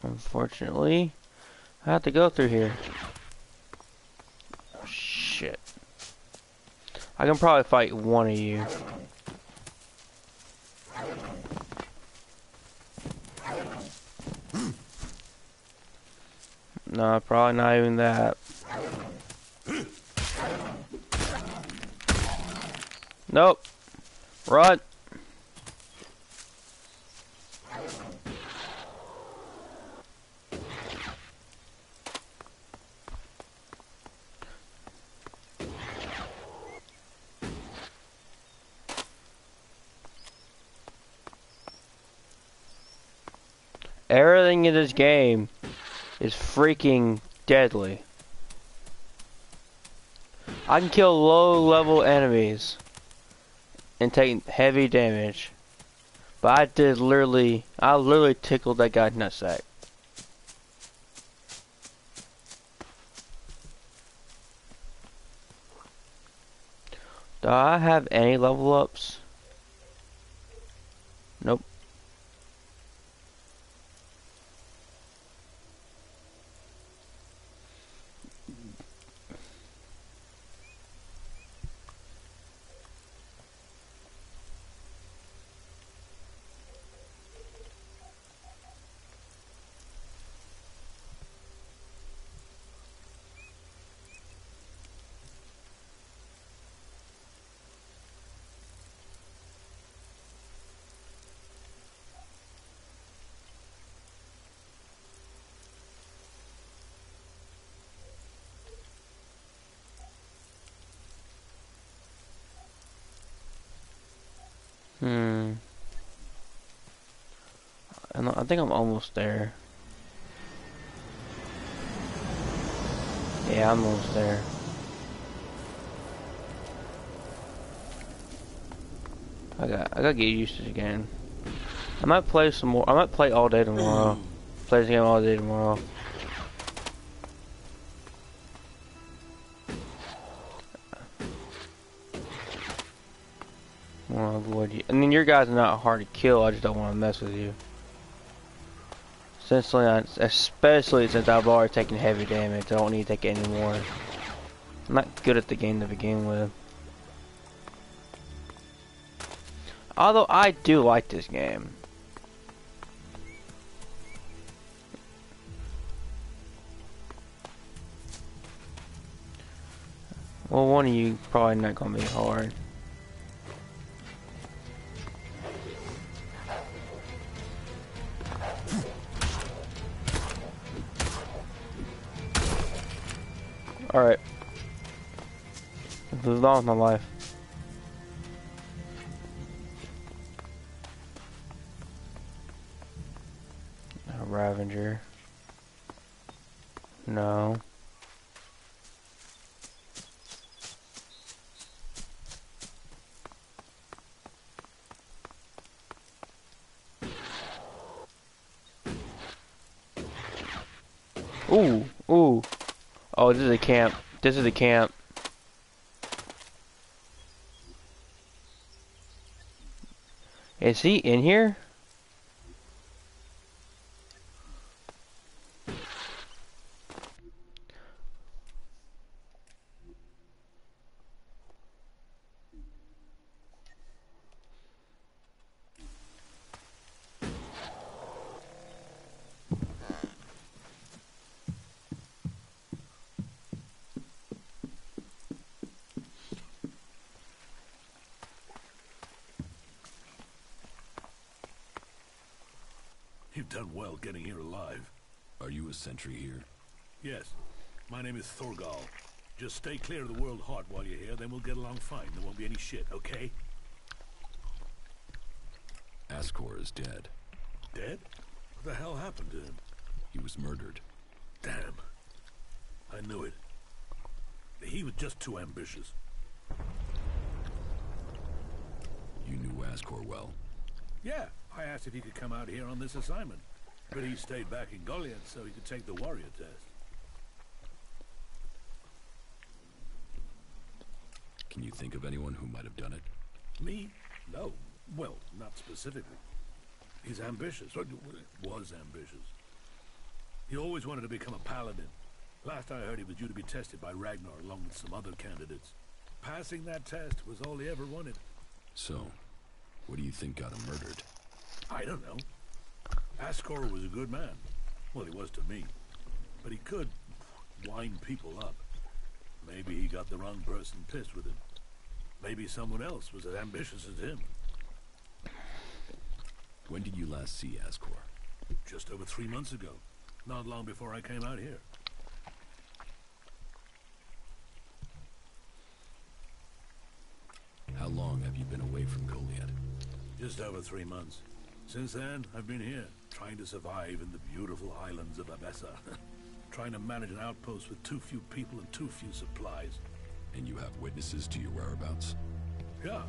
Unfortunately, I have to go through here. Oh shit. I can probably fight one of you. No, probably not even that. Nope. Run. Everything in this game is freaking deadly. I can kill low-level enemies and take heavy damage, but I literally tickled that guy's nutsack. Do I have any level ups? Nope. I think I'm almost there. Yeah, I'm almost there. I gotta get used to it again. I might play some more. I might play all day tomorrow. Play this game all day tomorrow. Well, avoid you. I mean, your guys are not hard to kill. I just don't want to mess with you. Especially since I've already taken heavy damage, I don't need to take any more. I'm not good at the game to begin with. Although I do like this game. Well, one of you probably not gonna be hard. Alright. Move on with my life. A Ravager. No. Ooh, ooh. Oh, this is a camp. This is a camp. Is he in here? You've done well getting here alive. Are you a sentry here? Yes. My name is Thorgal. Just stay clear of the World Heart while you're here, then we'll get along fine. There won't be any shit, okay? Ascor is dead. Dead? What the hell happened to him? He was murdered. Damn. I knew it. He was just too ambitious. You knew Ascor well? Yeah. I asked if he could come out here on this assignment, but he stayed back in Goliath so he could take the warrior test. Can you think of anyone who might have done it? Me? No. Well, not specifically. He's ambitious, or was ambitious. He always wanted to become a paladin. Last I heard, he was due to be tested by Ragnar along with some other candidates. Passing that test was all he ever wanted. So, what do you think got him murdered? I don't know. Ascor was a good man. Well, he was to me. But he could wind people up. Maybe he got the wrong person pissed with him. Maybe someone else was as ambitious as him. When did you last see Ascor? Just over 3 months ago. Not long before I came out here. How long have you been away from Goliad? Just over 3 months. Since then, I've been here, trying to survive in the beautiful islands of Abessa. Trying to manage an outpost with too few people and too few supplies. And you have witnesses to your whereabouts? Yeah.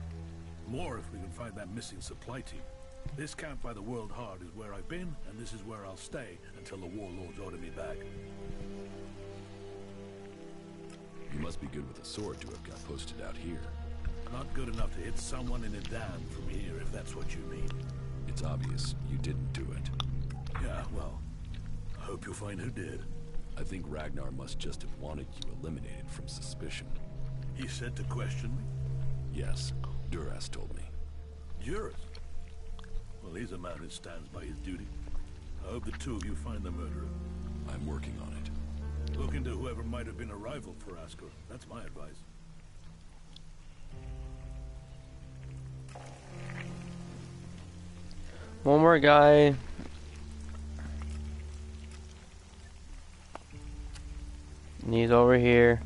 More if we can find that missing supply team. This camp by the World Heart is where I've been, and this is where I'll stay until the warlords order me back. You must be good with a sword to have got posted out here. Not good enough to hit someone in a dam from here, if that's what you mean. It's obvious you didn't do it. Yeah, well, I hope you'll find who did. I think Ragnar must just have wanted you eliminated from suspicion. He said to question me? Yes, Duras told me. Duras? Well, he's a man who stands by his duty. I hope the two of you find the murderer. I'm working on it. Look into whoever might have been a rival for Ascor. That's my advice. One more guy. And he's over here.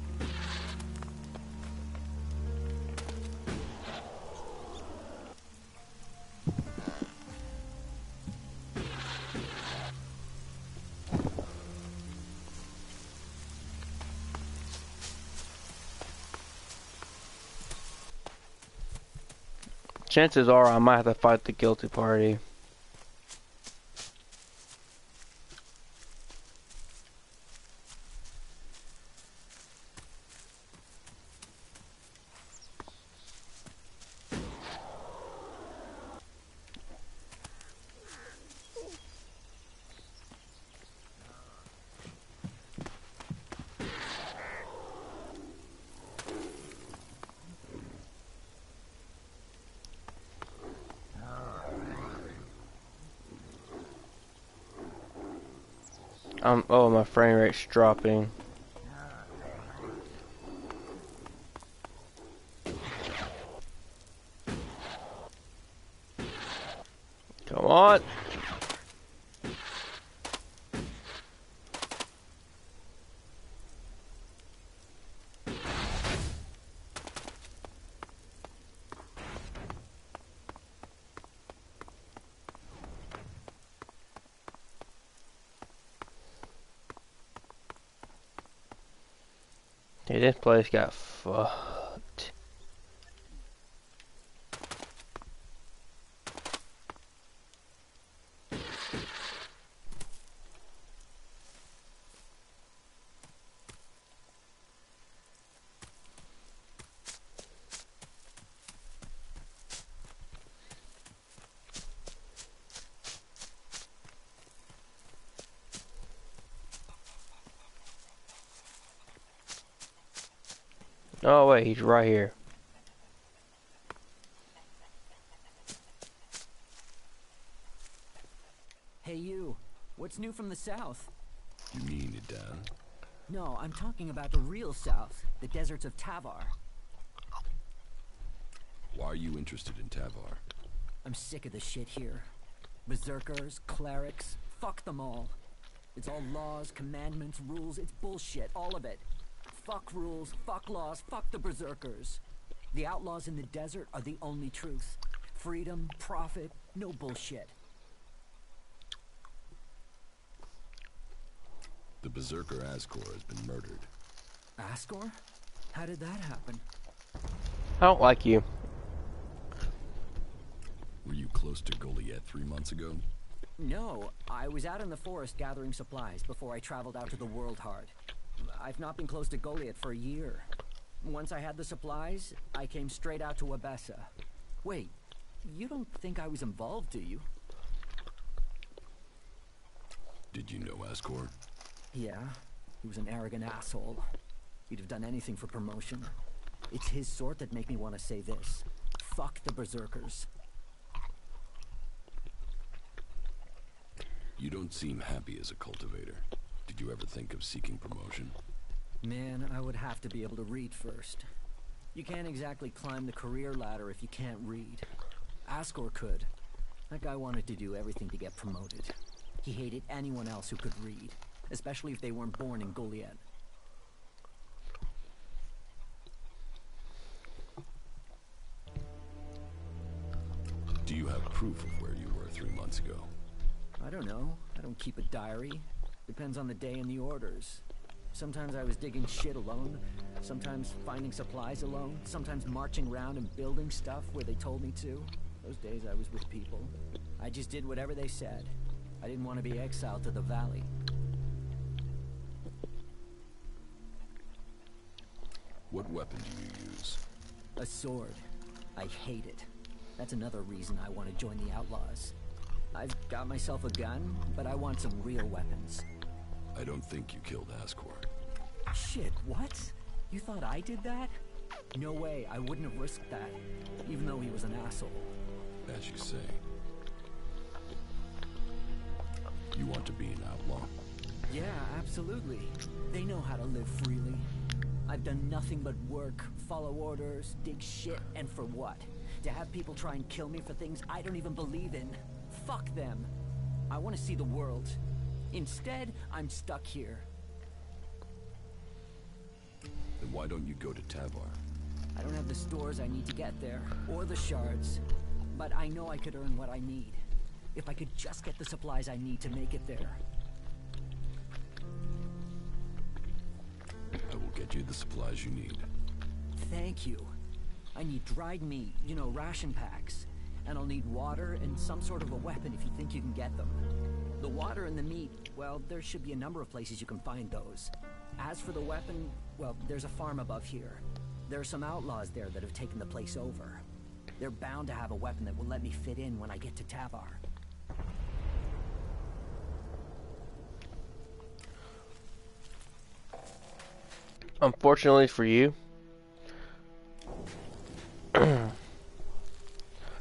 Chances are I might have to fight the guilty party. Oh, my frame rate's dropping. Come on. Dude, this place got fucked. Oh wait, he's right here. Hey you, what's new from the south? You mean Idan? No, I'm talking about the real south, the deserts of Tavar. Why are you interested in Tavar? I'm sick of the shit here. Berserkers, clerics, fuck them all. It's all laws, commandments, rules, it's bullshit, all of it. Fuck rules, fuck laws, fuck the berserkers. The outlaws in the desert are the only truth. Freedom, profit, no bullshit. The berserker Ascor has been murdered. Ascor? How did that happen? I don't like you. Were you close to Goliath 3 months ago? No, I was out in the forest gathering supplies before I traveled out to the World Heart. I've not been close to Goliath for a year. Once I had the supplies, I came straight out to Wabessa. Wait, you don't think I was involved, do you? Did you know Ascor? Yeah, he was an arrogant asshole. He'd have done anything for promotion. It's his sort that make me want to say this. Fuck the Berserkers. You don't seem happy as a cultivator. Did you ever think of seeking promotion? Man, I would have to be able to read first. You can't exactly climb the career ladder if you can't read. Ascor could. That guy wanted to do everything to get promoted. He hated anyone else who could read, especially if they weren't born in Goliad. Do you have proof of where you were 3 months ago? I don't know. I don't keep a diary. Depends on the day and the orders. Sometimes I was digging shit alone, sometimes finding supplies alone, sometimes marching around and building stuff where they told me to. Those days I was with people. I just did whatever they said. I didn't want to be exiled to the valley. What weapon do you use? A sword. I hate it. That's another reason I want to join the Outlaws. I've got myself a gun, but I want some real weapons. I don't think you killed Ascor. Shit, what? You thought I did that? No way, I wouldn't have risked that, even though he was an asshole. As you say. You want to be an outlaw? Yeah, absolutely. They know how to live freely. I've done nothing but work, follow orders, dig shit, and for what? To have people try and kill me for things I don't even believe in. Fuck them. I want to see the world. Instead, I'm stuck here. Then why don't you go to Tavar? I don't have the stores I need to get there, or the shards. But I know I could earn what I need. If I could just get the supplies I need to make it there. I will get you the supplies you need. Thank you. I need dried meat, you know, ration packs. And I'll need water and some sort of a weapon if you think you can get them. The water and the meat, well, there should be a number of places you can find those. As for the weapon, well, there's a farm above here. There are some outlaws there that have taken the place over. They're bound to have a weapon that will let me fit in when I get to Tavar. Unfortunately for you,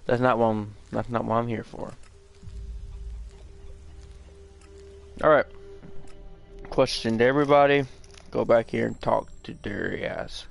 that's not what I'm here for. Alright. Question to everybody. Go back here and talk to Darius.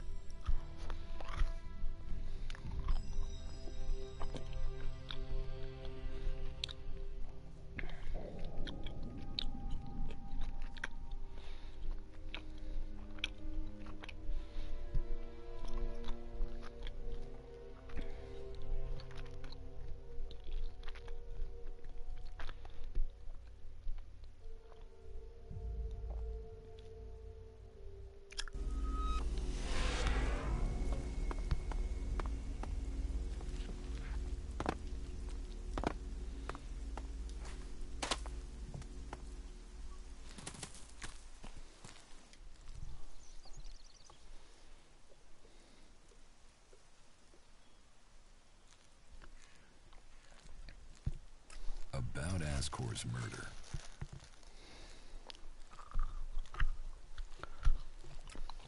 About Ascor's murder.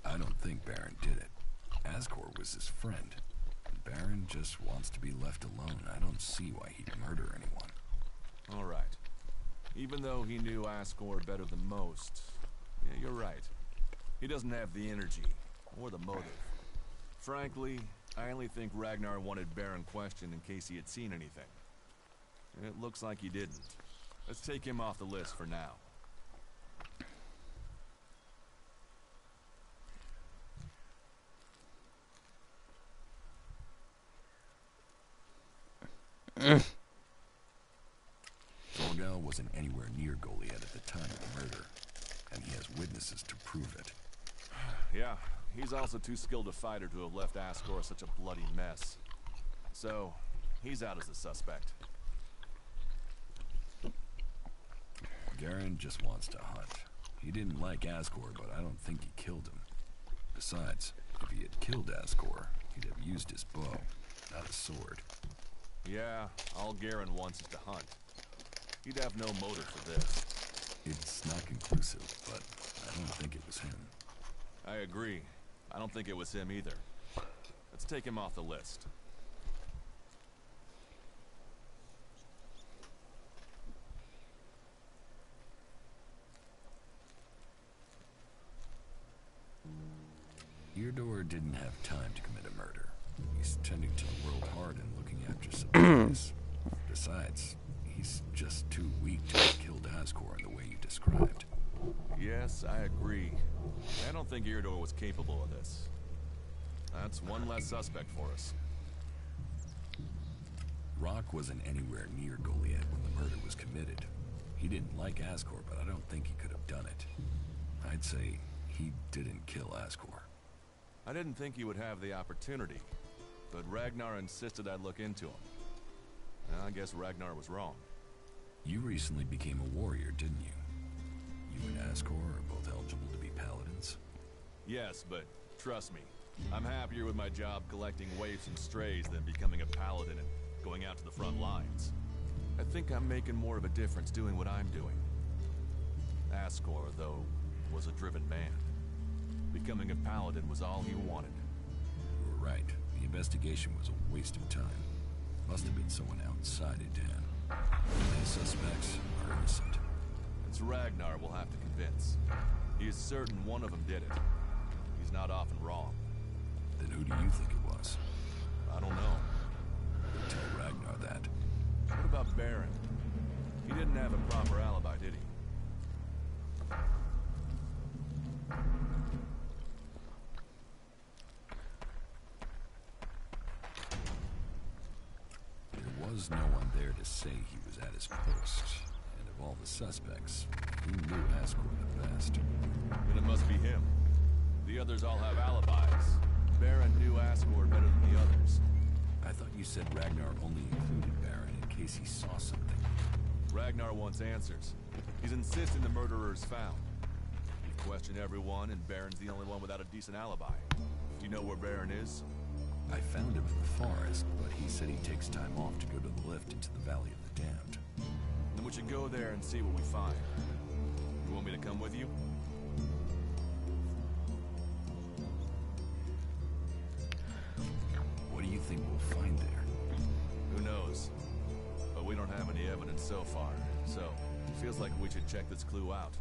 I don't think Baron did it. Ascor was his friend. Baron just wants to be left alone. I don't see why he'd murder anyone. All right. Even though he knew Ascor better than most, yeah, you're right. He doesn't have the energy or the motive. Frankly, I only think Ragnar wanted Baron questioned in case he had seen anything. It looks like he didn't. Let's take him off the list for now. Thorgal wasn't anywhere near Goliad at the time of the murder, and he has witnesses to prove it. Yeah, he's also too skilled a fighter to have left Ascor such a bloody mess. So, he's out as a suspect. Garen just wants to hunt. He didn't like Ascor, but I don't think he killed him. Besides, If he had killed Ascor, he'd have used his bow, not a sword. Yeah, all Garen wants is to hunt. He'd have no motive for this. It's not conclusive, but I don't think it was him. I agree. I don't think it was him either. Let's take him off the list. Eardor didn't have time to commit a murder. He's tending to the world hard and looking after supplies. Besides, he's just too weak to have killed Ascor in the way you described. Yes, I agree. I don't think Eardor was capable of this. That's one less suspect for us. Rock wasn't anywhere near Goliath when the murder was committed. He didn't like Ascor, but I don't think he could have done it. I'd say he didn't kill Ascor. I didn't think he would have the opportunity, but Ragnar insisted I look into him. I guess Ragnar was wrong. You recently became a warrior, didn't you? You and Ascor are both eligible to be paladins. Yes, but trust me, I'm happier with my job collecting waifs and strays than becoming a paladin and going out to the front lines. I think I'm making more of a difference doing what I'm doing. Ascor, though, was a driven man. Becoming a paladin was all he wanted. You were right. The investigation was a waste of time. Must have been someone outside Edan. The suspects are innocent. It's Ragnar we'll have to convince. He is certain one of them did it. He's not often wrong. Then who do you think it was? I don't know. You'll tell Ragnar that. What about Baron? He didn't have a proper alibi, did he? There was no one there to say he was at his post. And of all the suspects, he knew Ascor the best. Then it must be him. The others all have alibis. Baron knew Ascor better than the others. I thought you said Ragnar only included Baron in case he saw something. Ragnar wants answers. He's insisting the murderer is found. We've questioned everyone, and Baron's the only one without a decent alibi. Do you know where Baron is? I found him in the forest, but he said he takes time off to go to the lift into the Valley of the Damned. Then we should go there and see what we find. You want me to come with you? What do you think we'll find there? Who knows? But we don't have any evidence so far, so it feels like we should check this clue out.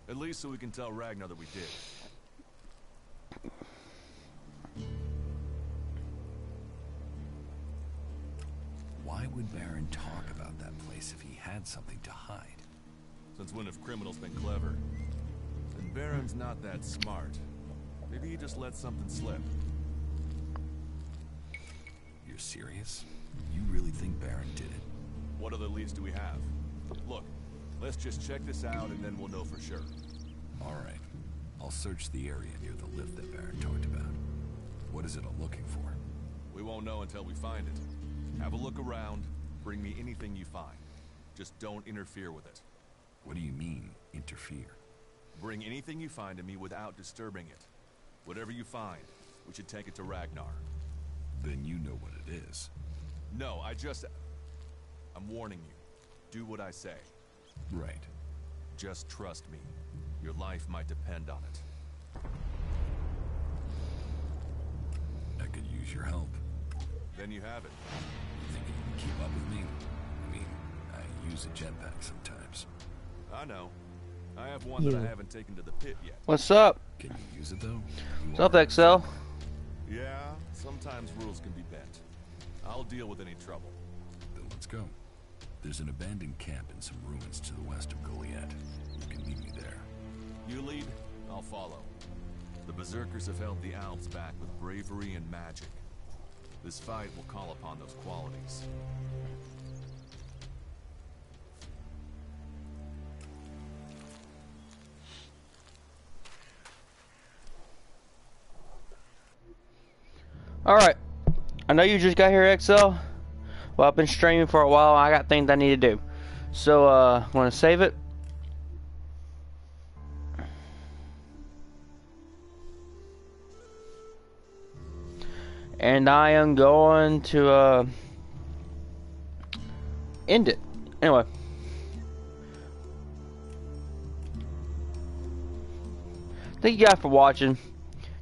At least so we can tell Ragnar that we did. Why would Baron talk about that place if he had something to hide? Since when have criminals been clever? And Baron's not that smart. Maybe he just let something slip. You're serious? You really think Baron did it? What other leads do we have? Look, let's just check this out and then we'll know for sure. All right. I'll search the area near the lift that Baron talked about. What is it I'm looking for? We won't know until we find it. Have a look around. Bring me anything you find. Just don't interfere with it. What do you mean, interfere? Bring anything you find to me without disturbing it. Whatever you find, we should take it to Ragnar. Then you know what it is. No, I'm warning you. Do what I say. Right. Just trust me. Your life might depend on it. I could use your help. Then you have it. You think you can keep up with me? I mean, I use a jetpack sometimes. I know. I have one that I haven't taken to the pit yet. What's up? Can you use it though? What's up, XL? Yeah, sometimes rules can be bent. I'll deal with any trouble. Then let's go. There's an abandoned camp in some ruins to the west of Goliath. You can meet me there. You lead, I'll follow. The Berserkers have held the Alps back with bravery and magic. This fight will call upon those qualities. Alright. I know you just got here, XL. Well, I've been streaming for a while. I got things I need to do. So, want to save it? And I am going to end it. Anyway. Thank you guys for watching.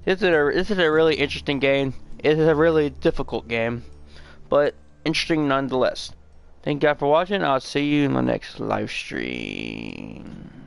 This is a really interesting game. It is a really difficult game, but interesting nonetheless. Thank you guys for watching. I'll see you in the next live stream.